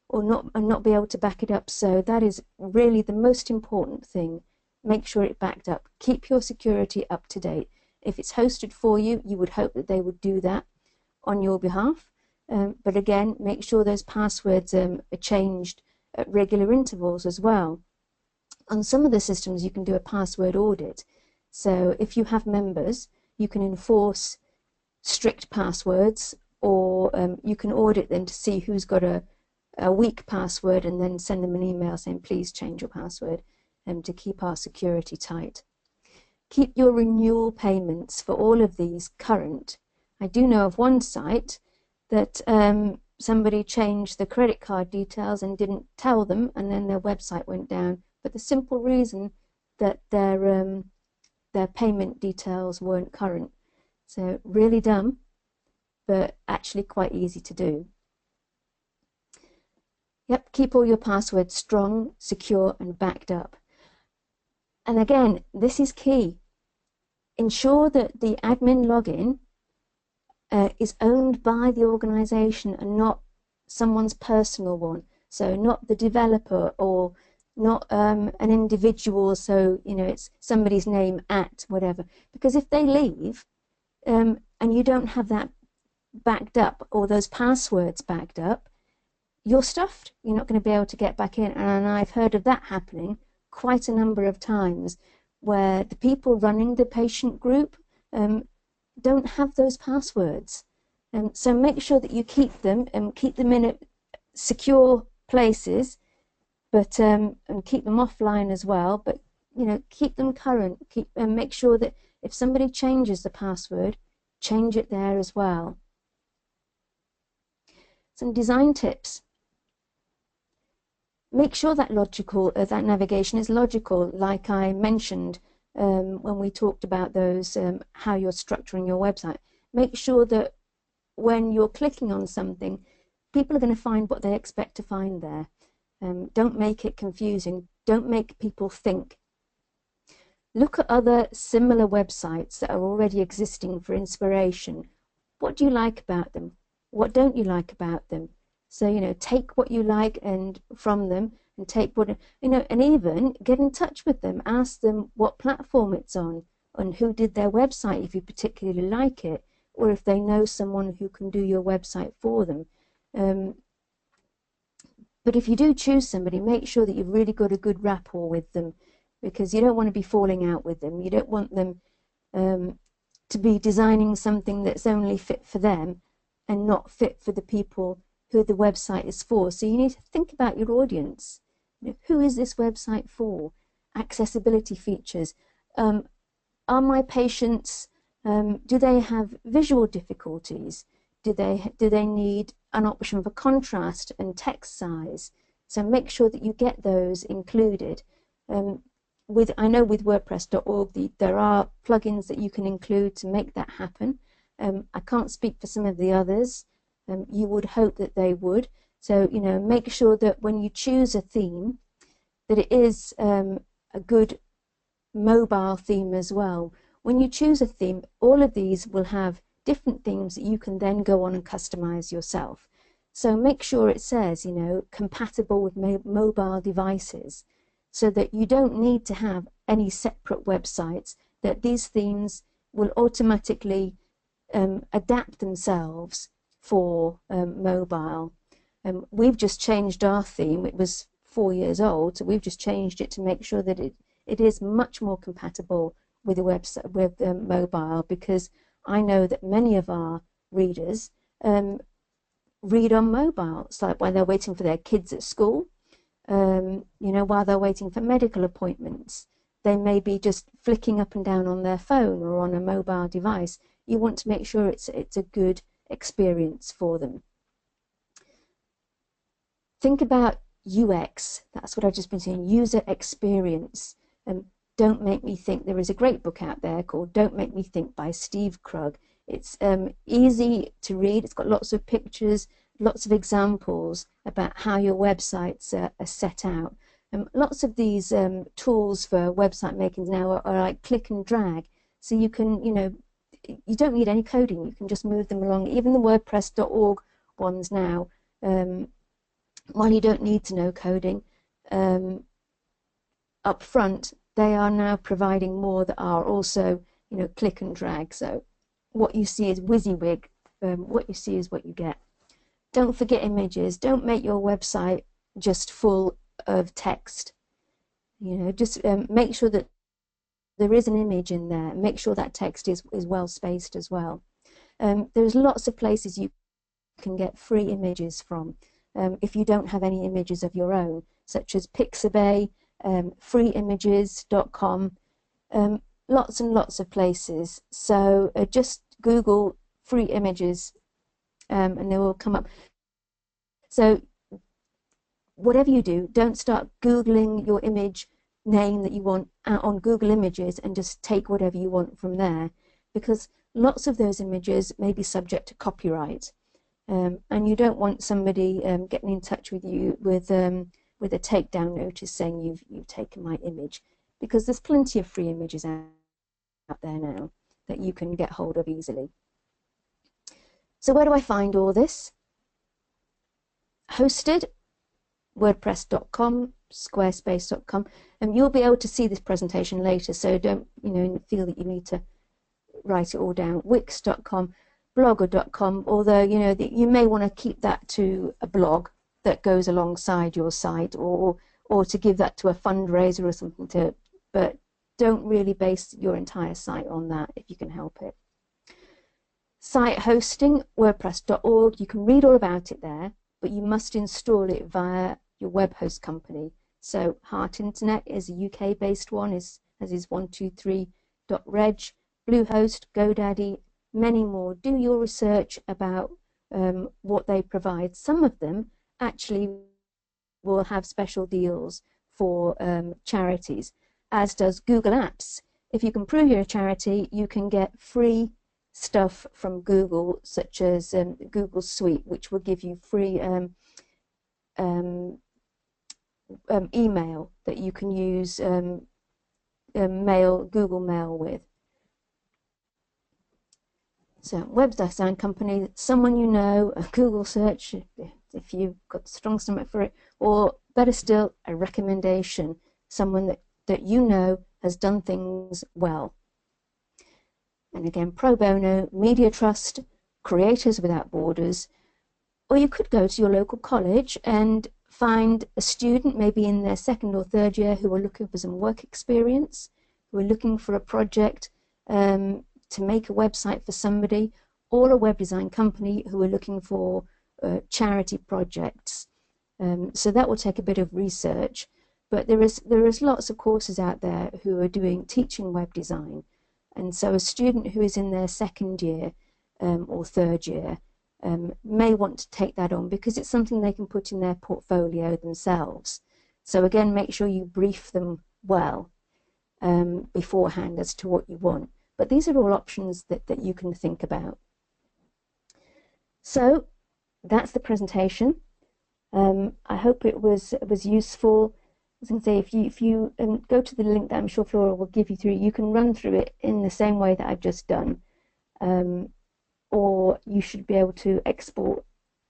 or not be able to back it up. So that is really the most important thing. Make sure it's backed up. Keep your security up to date. If it's hosted for you, you would hope that they would do that on your behalf. But again, make sure those passwords are changed at regular intervals as well. On some of the systems, you can do a password audit. So if you have members, you can enforce strict passwords, or you can audit them to see who's got a weak password and then send them an email saying, please change your password, to keep our security tight. Keep your renewal payments for all of these current. I do know of one site that somebody changed the credit card details and didn't tell them, and then their website went down, but the simple reason that their payment details weren't current. So really dumb, but actually quite easy to do. Yep, keep all your passwords strong, secure, and backed up. And again, this is key. Ensure that the admin login is owned by the organization and not someone's personal one. So not the developer, or not an individual, so it's somebody's name at whatever. Because if they leave and you don't have that backed up, or those passwords backed up, you're stuffed. You're not going to be able to get back in. And I've heard of that happening quite a number of times, where the people running the patient group don't have those passwords. So make sure that you keep them in secure places, but and keep them offline as well. But keep them current. Make sure that if somebody changes the password, change it there as well. Some design tips. Make sure that that navigation is logical, like I mentioned when we talked about those, how you're structuring your website. Make sure that when you're clicking on something, people are going to find what they expect to find there. Don't make it confusing. Don't make people think. Look at other similar websites that are already existing for inspiration. What do you like about them? What don't you like about them? So, take what you like and from them, and take what, and even get in touch with them. Ask them what platform it's on and who did their website if you particularly like it, or if they know someone who can do your website for them. But if you do choose somebody, make sure that you've really got a good rapport with them, because you don't want to be falling out with them. You don't want them to be designing something that's only fit for them and not fit for the people who the website is for. So you need to think about your audience. Who is this website for? Accessibility features. Are my patients, do they have visual difficulties? Do they need an option for contrast and text size? So make sure that you get those included. I know with WordPress.org there are plugins that you can include to make that happen. I can't speak for some of the others. You would hope that they would. So make sure that when you choose a theme, that it is a good mobile theme as well. When you choose a theme, all of these will have different themes that you can then go on and customize yourself. So make sure it says, compatible with mobile devices, so that you don't need to have any separate websites, that these themes will automatically adapt themselves for mobile. We've just changed our theme. It was 4 years old, so we've just changed it to make sure that it is much more compatible with a website, with mobile, because I know that many of our readers read on mobile. It's like when they're waiting for their kids at school, while they're waiting for medical appointments. They may be just flicking up and down on their phone or on a mobile device. You want to make sure it's a good experience for them. Think about UX. That's what I've just been saying, user experience. Don't Make Me Think. There is a great book out there called Don't Make Me Think by Steve Krug. It's easy to read. It's got lots of pictures, lots of examples about how your websites are set out. Lots of these tools for website making now are like click and drag. So you can, you don't need any coding. You can just move them along. Even the WordPress.org ones now, while you don't need to know coding up front, they are now providing more that are also, click and drag. So what you see is WYSIWYG. What you see is what you get. Don't forget images. Don't make your website just full of text. Just make sure that there is an image in there. Make sure that text is well spaced as well. There's lots of places you can get free images from if you don't have any images of your own, such as Pixabay, freeimages.com, lots and lots of places. So just Google free images and they will come up. So whatever you do, don't start Googling your image name that you want on Google Images and just take whatever you want from there, because lots of those images may be subject to copyright, and you don't want somebody getting in touch with you with a takedown notice saying you've taken my image, because there's plenty of free images out there now that you can get hold of easily. So where do I find all this? Hosted, WordPress.com, Squarespace.com, and you'll be able to see this presentation later, so don't feel that you need to write it all down. Wix.com, Blogger.com, although you may want to keep that to a blog that goes alongside your site, or to give that to a fundraiser or something, but don't really base your entire site on that if you can help it. Site hosting, WordPress.org, you can read all about it there, but you must install it via your web host company. So Heart Internet is a UK-based one, as is 123.reg, Bluehost, GoDaddy, many more. Do your research about what they provide. Some of them actually will have special deals for charities, as does Google Apps. If you can prove you're a charity, you can get free stuff from Google, such as Google Suite, which will give you free email that you can use Google Mail with. So web design company, someone you know, a Google search if you've got strong stomach for it, or better still, a recommendation, someone that you know has done things well. And again, pro bono, Media Trust, Creators Without Borders, or you could go to your local college and find a student maybe in their second or third year who are looking for some work experience, who are looking for a project to make a website for somebody, or a web design company who are looking for charity projects. So that will take a bit of research, but there is lots of courses out there who are teaching web design, and so a student who is in their second year or third year may want to take that on because it's something they can put in their portfolio themselves. So again, make sure you brief them well beforehand as to what you want. But these are all options that you can think about. So that's the presentation. I hope it was useful. I was going to say, if you go to the link that I'm sure Flora will give you through, you can run through it in the same way that I've just done, or you should be able to export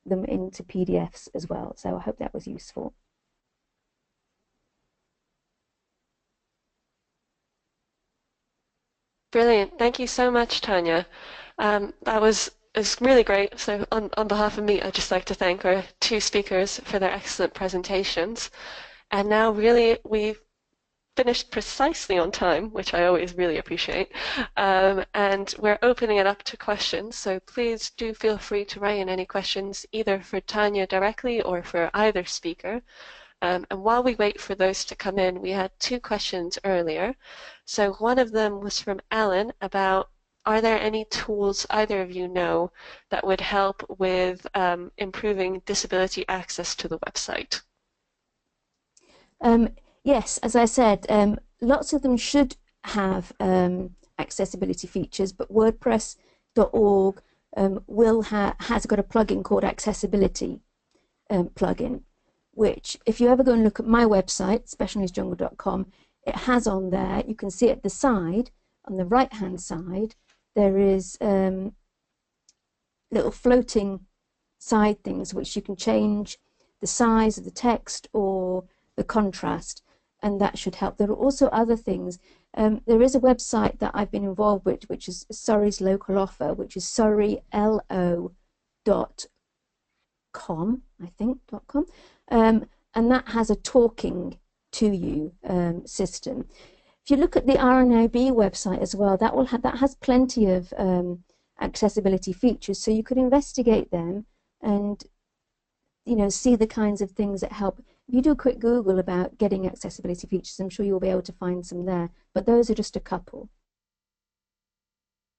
them into PDFs as well. So I hope that was useful. Brilliant. Thank you so much, Tanya. That was really great. So on behalf of me, I'd just like to thank our two speakers for their excellent presentations. And now really we've finished precisely on time, which I always really appreciate. And we're opening it up to questions. So please do feel free to write in any questions, either for Tanya directly or for either speaker. And while we wait for those to come in, we had two questions earlier. So one of them was from Alan about, are there any tools either of you know that would help with improving disability access to the website? Yes, as I said, lots of them should have accessibility features, but WordPress.org has got a plugin called Accessibility plugin, which if you ever go and look at my website, specialnewsjungle.com, it has on there, you can see at the side, on the right-hand side, there is little floating side things which you can change the size of the text or the contrast, and that should help. There are also other things. There is a website that I've been involved with, which is Surrey's Local Offer, which is surreylo.com, I think, .com. And that has a talking to you system. If you look at the RNIB website as well, that has plenty of accessibility features, so you could investigate them and see the kinds of things that help. If you do a quick Google about getting accessibility features, I'm sure you'll be able to find some there, but those are just a couple.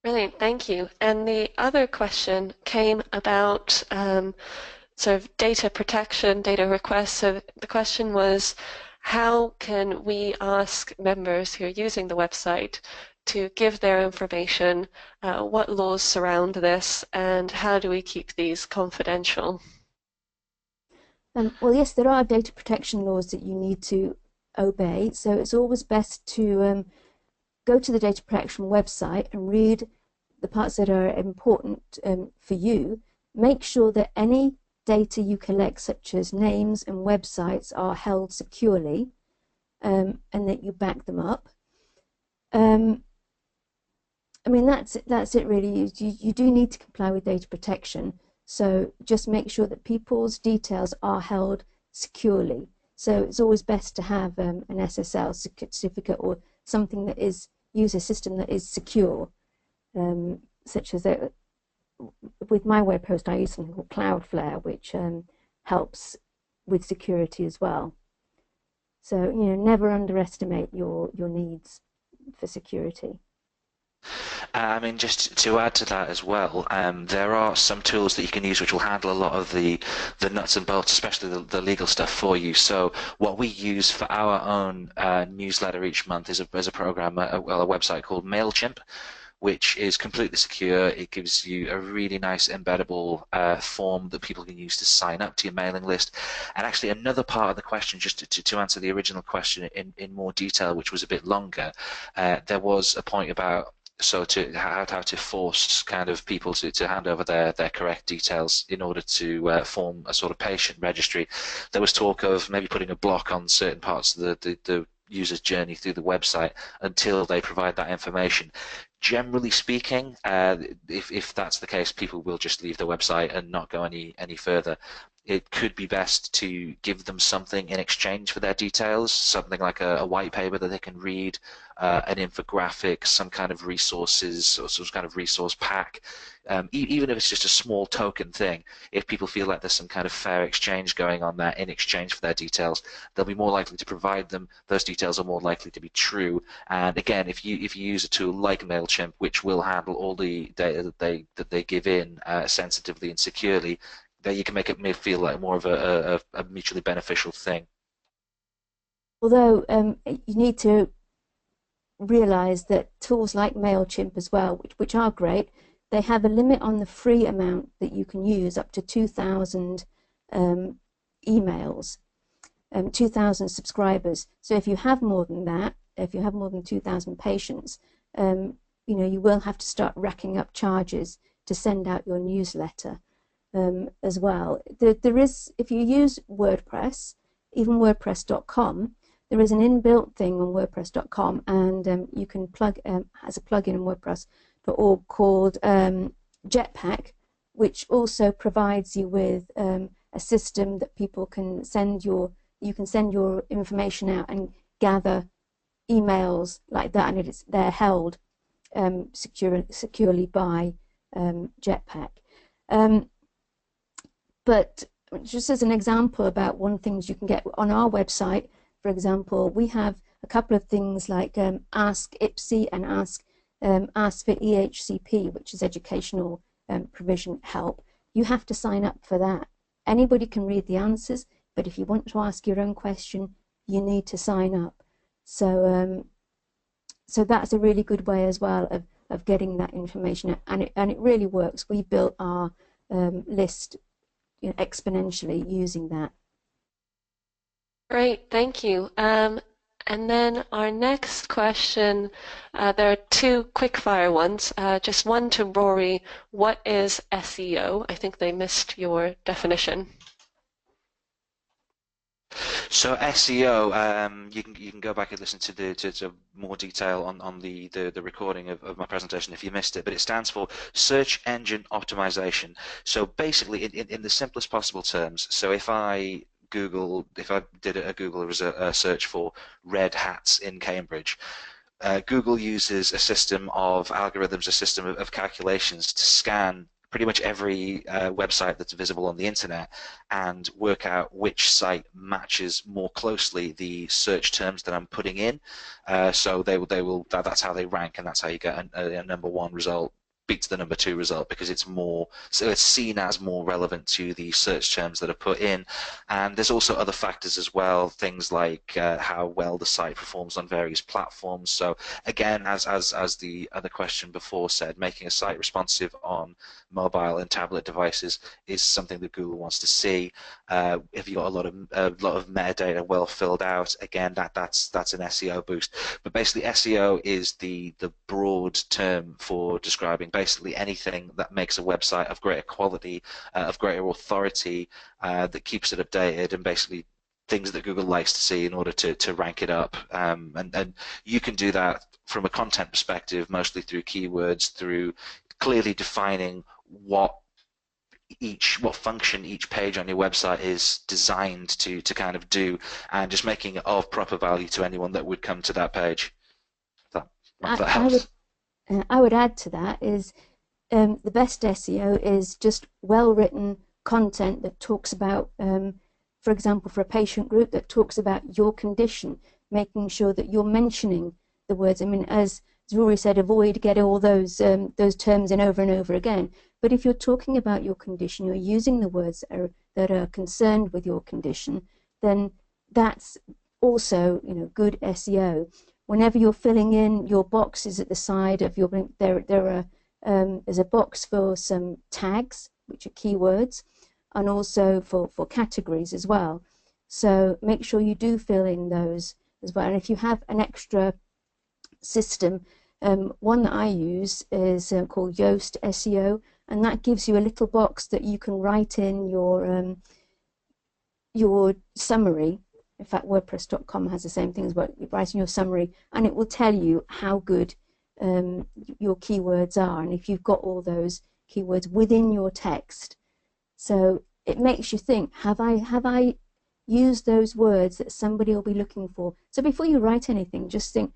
Brilliant, thank you. And the other question came about sort of data protection, data requests. So the question was, how can we ask members who are using the website to give their information, what laws surround this, and how do we keep these confidential? Well, yes, there are data protection laws that you need to obey, so it's always best to go to the data protection website and read the parts that are important for you. Make sure that any data you collect, such as names and websites, are held securely, and that you back them up. I mean, that's it really. You do need to comply with data protection, so just make sure that people's details are held securely. So it's always best to have an SSL certificate or something that use a system that is secure, such as with my web host, I use something called Cloudflare, which helps with security as well. So never underestimate your needs for security. I mean, just to add to that as well, there are some tools that you can use which will handle a lot of the nuts and bolts, especially the legal stuff for you. So what we use for our own newsletter each month is a program, a website called MailChimp, which is completely secure. It gives you a really nice embeddable form that people can use to sign up to your mailing list. And actually another part of the question, just to answer the original question in more detail, which was a bit longer, there was a point about how to force kind of people to hand over their correct details in order to form a sort of patient registry. There was talk of maybe putting a block on certain parts of the user's journey through the website until they provide that information. Generally speaking, if that's the case, people will just leave the website and not go any further. it could be best to give them something in exchange for their details, something like a white paper that they can read, an infographic, some kind of resources or some kind of resource pack, even if it's just a small token thing. If people feel like there's some kind of fair exchange going on there in exchange for their details, they'll be more likely to provide them. Those details are more likely to be true. And again, if you use a tool like MailChimp, which will handle all the data that they give in sensitively and securely, that you can make it feel like more of a mutually beneficial thing. Although you need to realize that tools like MailChimp as well, which are great, they have a limit on the free amount that you can use, up to 2,000 emails, 2,000 subscribers. So if you have more than that, if you have more than 2,000 patients, you will have to start racking up charges to send out your newsletter as well. There is, if you use WordPress, even WordPress.com, there is an inbuilt thing on WordPress.com, and you can plug as a plugin in WordPress.org called Jetpack, which also provides you with a system that people can send you can send your information out and gather emails like that, and they're held securely by Jetpack. But just as an example about one things you can get on our website, for example, we have a couple of things like Ask IPSI and Ask for EHCP, which is educational provision help. You have to sign up for that. Anybody can read the answers, but if you want to ask your own question, you need to sign up. So so that's a really good way as well of getting that information, and it really works. We built our list exponentially using that. Great, thank you. And then our next question, there are two quick-fire ones. Just one to Rory. What is SEO? I think they missed your definition. So SEO, you can go back and listen to more detail on the recording of my presentation if you missed it. But it stands for Search Engine Optimization. So basically, in the simplest possible terms, so if I did a Google search for red hats in Cambridge, Google uses a system of algorithms, a system of calculations to scan pretty much every website that's visible on the internet and work out which site matches more closely the search terms that I'm putting in. So that's how they rank, and that's how you get a number one result beats the number two result, because it's seen as more relevant to the search terms that are put in. And there's also other factors as well, things like how well the site performs on various platforms. So again, as the other question before said, making a site responsive on mobile and tablet devices is something that Google wants to see. If you've got a lot of metadata well filled out, again, that's an SEO boost. But basically, SEO is the broad term for describing basically anything that makes a website of greater quality, of greater authority, that keeps it updated, and basically things that Google likes to see in order to rank it up. And you can do that from a content perspective, mostly through keywords, through clearly defining what function each page on your website is designed to kind of do, and just making it of proper value to anyone that would come to that page. That helps. I would add to that is the best SEO is just well-written content that talks about, for example, for a patient group, that talks about your condition, making sure that you're mentioning the words. I mean, as Rory said, avoid getting all those terms in over and over again. But if you're talking about your condition, you're using the words that are concerned with your condition, then that's also good SEO. Whenever you're filling in your boxes at the side of your, there's a box for some tags, which are keywords, and also for categories as well. So make sure you do fill in those as well. And if you have an extra system, one that I use is called Yoast SEO, and that gives you a little box that you can write in your summary. In fact, WordPress.com has the same thing as well. You write in your summary, and it will tell you how good your keywords are, and if you've got all those keywords within your text. So it makes you think, have I used those words that somebody will be looking for? So before you write anything, just think,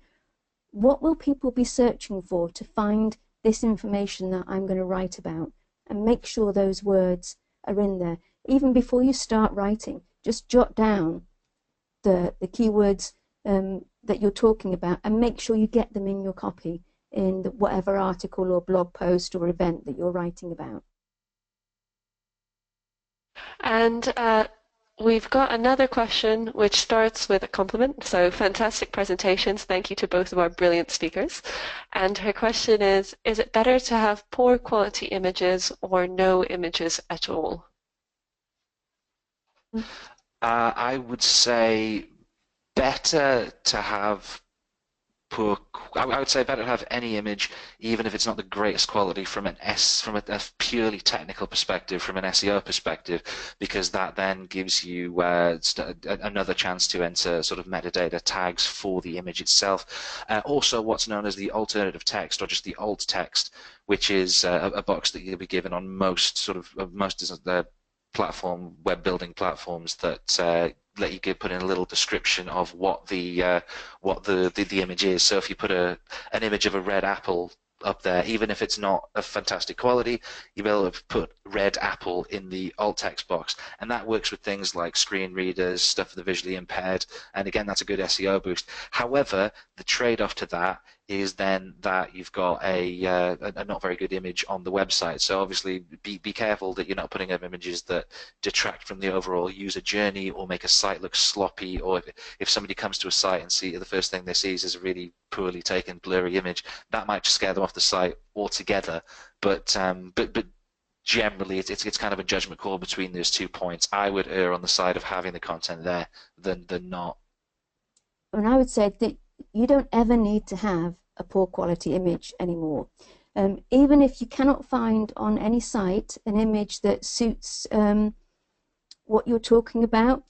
what will people be searching for to find this information that I'm going to write about? And make sure those words are in there. Even before you start writing, just jot down the keywords that you're talking about, and make sure you get them in your copy in whatever article or blog post or event that you're writing about. And we've got another question which starts with a compliment. So fantastic presentations. Thank you to both of our brilliant speakers. And her question is it better to have poor quality images or no images at all? I would say better to have poor. I would say better to have any image, even if it's not the greatest quality, from a purely technical perspective, from an SEO perspective, because that then gives you another chance to enter sort of metadata tags for the image itself. Also, what's known as the alternative text, or just the alt text, which is a box that you'll be given on most web building platforms that let you put in a little description of what the image is. So if you put an image of a red apple up there, even if it's not of fantastic quality, you'll be able to put red apple in the alt text box, and that works with things like screen readers, stuff for the visually impaired, and again, that's a good SEO boost. However, the trade-off to that is then that you've got a not very good image on the website. So obviously be careful that you're not putting up images that detract from the overall user journey or make a site look sloppy, or if somebody comes to a site and the first thing they see is a really poorly taken blurry image, that might just scare them off the site altogether. But generally it's kind of a judgment call between those 2 points. I would err on the side of having the content there than not. And I would say that you don't ever need to have a poor quality image anymore. Even if you cannot find on any site an image that suits what you're talking about,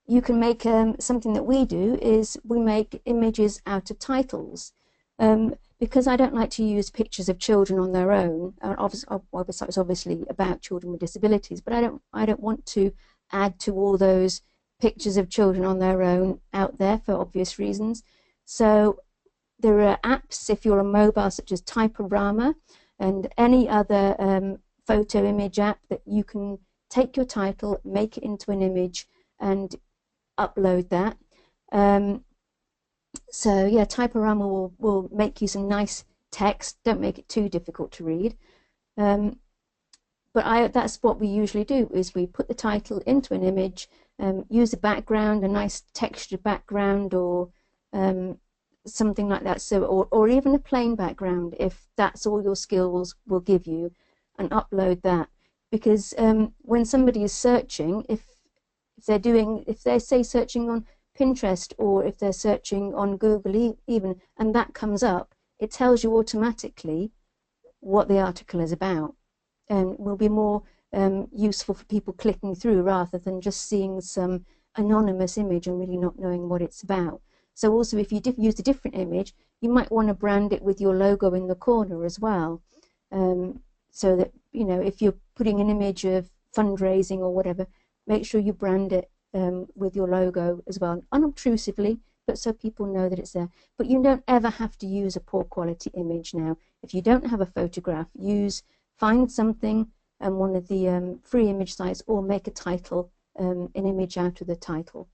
you can make something that we do is we make images out of titles. Because I don't like to use pictures of children on their own. Obviously, our website is obviously about children with disabilities, but I don't want to add to all those pictures of children on their own out there for obvious reasons. So there are apps, if you're on mobile, such as Typorama and any other photo image app, that you can take your title, make it into an image, and upload that. So yeah, Typorama will make you some nice text. Don't make it too difficult to read. But that's what we usually do, is we put the title into an image, use a background, a nice textured background, or something like that. So, or even a plain background, if that's all your skills will give you, and upload that. Because when somebody is searching, if they're say searching on Pinterest, or if they're searching on Google even, and that comes up, it tells you automatically what the article is about, and will be more useful for people clicking through rather than just seeing some anonymous image and really not knowing what it's about. So also, if you use a different image, you might want to brand it with your logo in the corner as well, so that, you know, if you're putting an image of fundraising or whatever, make sure you brand it with your logo as well, unobtrusively, but so people know that it's there. But you don't ever have to use a poor quality image now. If you don't have a photograph, find something on one of the free image sites, or make a title, an image out of the title.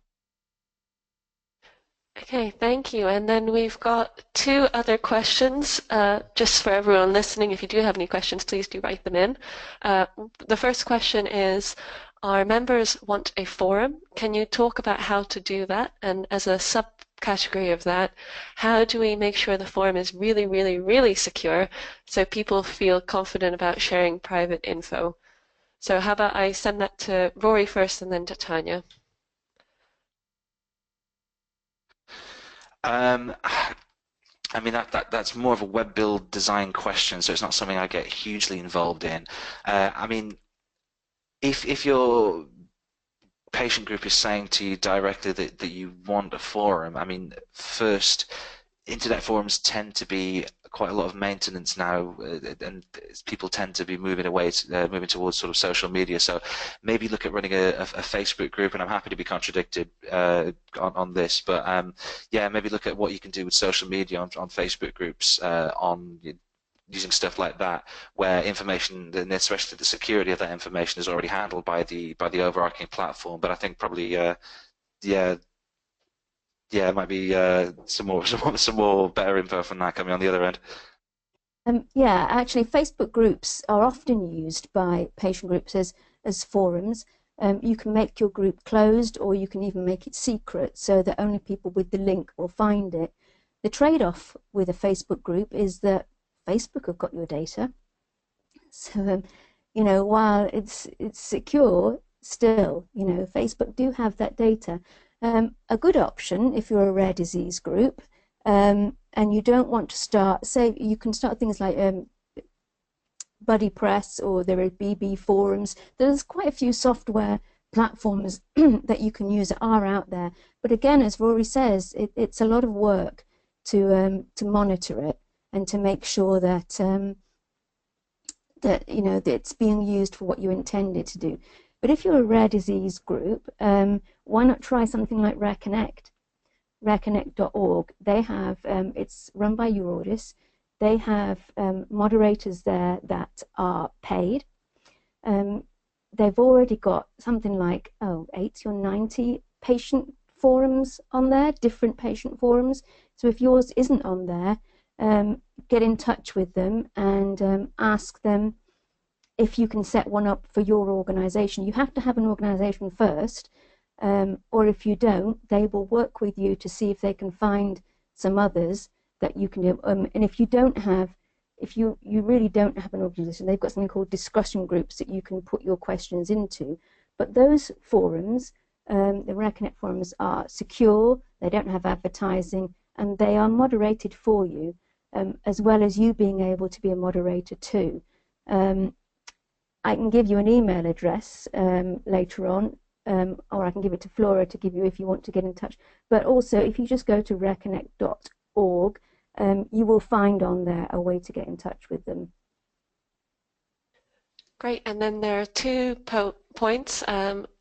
Okay, thank you. And then we've got two other questions, just for everyone listening. If you do have any questions, please do write them in. The first question is, our members want a forum. Can you talk about how to do that? And as a subcategory of that, how do we make sure the forum is really, really, really secure so people feel confident about sharing private info? So how about I send that to Rory first and then to Tanya? I mean, that's more of a web build design question, so it's not something I get hugely involved in. I mean, if your patient group is saying to you directly that you want a forum, I mean, first, internet forums tend to be quite a lot of maintenance now, and people tend to be moving away, moving towards sort of social media. So maybe look at running a Facebook group, and I'm happy to be contradicted on this, but yeah, maybe look at what you can do with social media on Facebook groups, on using stuff like that, where information, and especially the security of that information, is already handled by the overarching platform. But I think probably yeah, it might be some more better info from that coming on the other end. Yeah, actually, Facebook groups are often used by patient groups as forums. You can make your group closed, or you can even make it secret so that only people with the link will find it. The trade-off with a Facebook group is that Facebook have got your data. So, while it's secure, still, Facebook do have that data. A good option if you're a rare disease group, and you don't want to start, say, you can start things like Buddy Press, or there are BB forums. There's quite a few software platforms that you can use that are out there. But again, as Rory says, it's a lot of work to monitor it and to make sure that that it's being used for what you intended to do. But if you're a rare disease group, why not try something like RareConnect? RareConnect.org. They have it's run by Eurodis. They have moderators there that are paid. They've already got something like 80 or 90 patient forums on there, different patient forums. So if yours isn't on there, get in touch with them and ask them if you can set one up for your organization. You have to have an organization first, or if you don't, they will work with you to see if they can find some others that you can do. And if you really don't have an organization, they've got something called discussion groups that you can put your questions into. But those forums, the RareConnect forums, are secure, they don't have advertising, and they are moderated for you, as well as you being able to be a moderator too. I can give you an email address later on, or I can give it to Flora to give you if you want to get in touch. But also, if you just go to rareconnect.org, you will find on there a way to get in touch with them. Great, and then there are two points.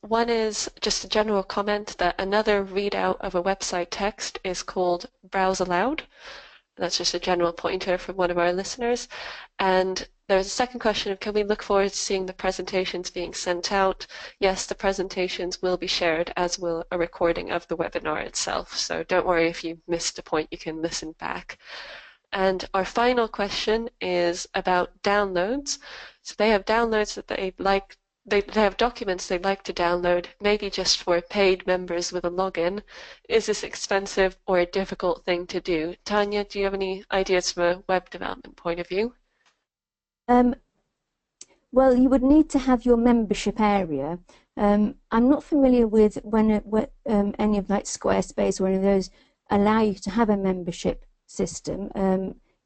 One is just a general comment that another readout of a website text is called Browse Aloud. That's just a general pointer from one of our listeners. And there's a second question of, can we look forward to seeing the presentations being sent out? Yes, the presentations will be shared, as will a recording of the webinar itself. So don't worry if you missed a point, you can listen back. And our final question is about downloads. So they have downloads that they like, they have documents they'd like to download, maybe just for paid members with a login. Is this expensive or a difficult thing to do? Tanya, do you have any ideas from a web development point of view? Well, you would need to have your membership area. I'm not familiar with when any of like Squarespace or any of those allow you to have a membership system.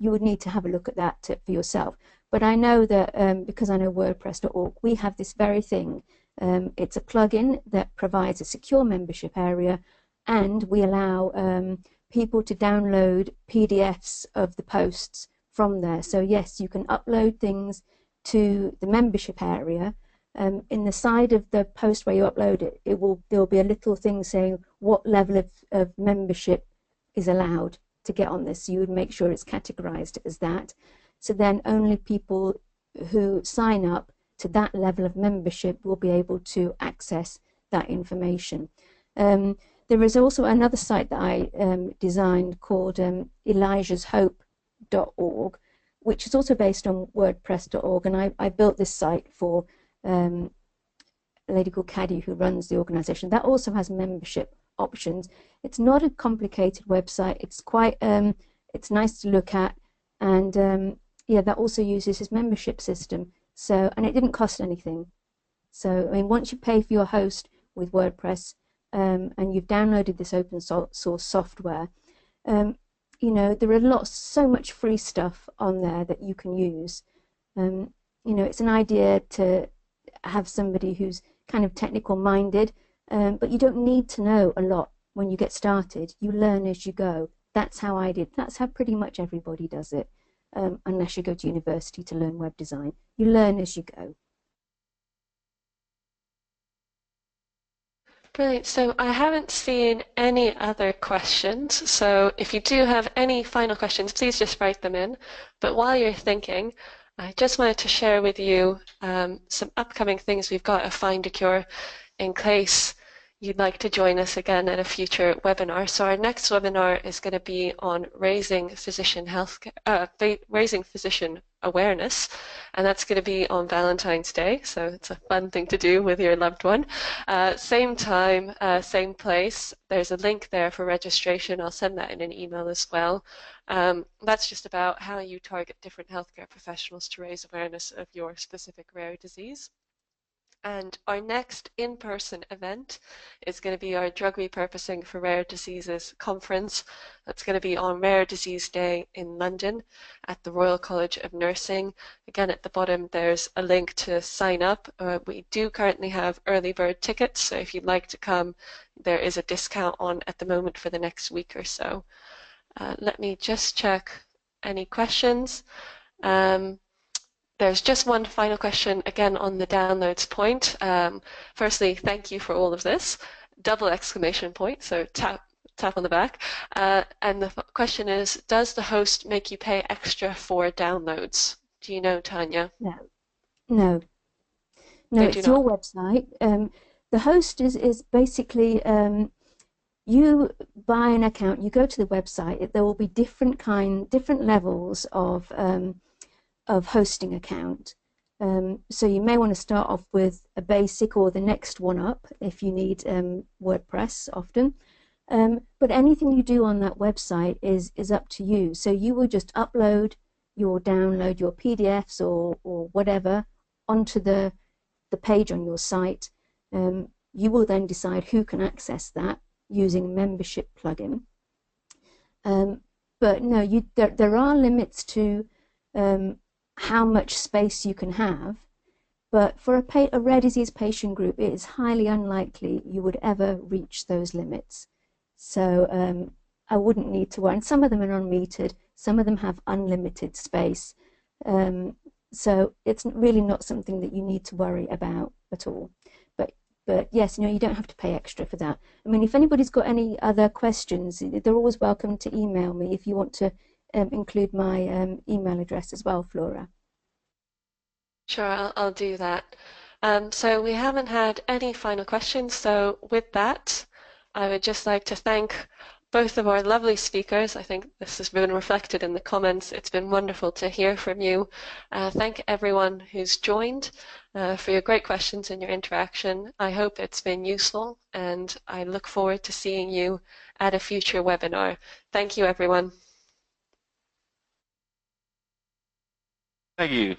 You would need to have a look at that for yourself. But I know that because I know WordPress.org, we have this very thing. It's a plugin that provides a secure membership area, and we allow people to download PDFs of the posts from there. So yes, you can upload things to the membership area. In the side of the post where you upload it, there'll be a little thing saying what level of membership is allowed to get on this. So you would make sure it's categorized as that. So then only people who sign up to that level of membership will be able to access that information. There is also another site that I designed called Elijah'sHope.org, which is also based on WordPress.org, and I built this site for a lady called Caddy who runs the organization. That also has membership options. It's not a complicated website. It's quite it's nice to look at, and yeah, that also uses his membership system. So, and it didn't cost anything. So, I mean, once you pay for your host with WordPress, and you've downloaded this open source software, there are so much free stuff on there that you can use. It's an idea to have somebody who's kind of technical minded, but you don't need to know a lot when you get started. You learn as you go. That's how I did. That's how pretty much everybody does it. unless you go to university to learn web design. You learn as you go. Brilliant. So I haven't seen any other questions. So if you do have any final questions, please just write them in. But while you're thinking, I just wanted to share with you some upcoming things we've got at Find a Cure in case you'd like to join us again at a future webinar. So our next webinar is going to be on raising physician awareness, and that's going to be on Valentine's Day. So it's a fun thing to do with your loved one. Same time, same place. There's a link there for registration. I'll send that in an email as well. That's just about how you target different healthcare professionals to raise awareness of your specific rare disease. And our next in-person event is going to be our Drug Repurposing for Rare Diseases conference. That's going to be on Rare Disease Day in London at the Royal College of Nursing. Again, at the bottom, there's a link to sign up. We do currently have early bird tickets, so if you'd like to come, there is a discount on at the moment for the next week or so. Let me just check any questions. There's just one final question, again, on the downloads point. Firstly, thank you for all of this. Double exclamation point, so tap on the back. And the question is, does the host make you pay extra for downloads? Do you know, Tanya? No, it's your website. The host is basically, you buy an account, you go to the website, there will be different levels of hosting account. So you may want to start off with a basic or the next one up if you need WordPress often. But anything you do on that website is up to you. So you will just download your PDFs or whatever onto the page on your site. You will then decide who can access that using a membership plugin. But no, there are limits to how much space you can have, but for a rare disease patient group, it is highly unlikely you would ever reach those limits. So I wouldn't need to worry. And some of them are unmetered, some of them have unlimited space. So it's really not something that you need to worry about at all. But yes, you don't have to pay extra for that. I mean, if anybody's got any other questions, they're always welcome to email me if you want to include my email address as well, Flora. Sure, I'll do that. So we haven't had any final questions. So with that, I would just like to thank both of our lovely speakers. I think this has been reflected in the comments. It's been wonderful to hear from you. Thank everyone who's joined for your great questions and your interaction. I hope it's been useful, and I look forward to seeing you at a future webinar. Thank you, everyone. Thank you.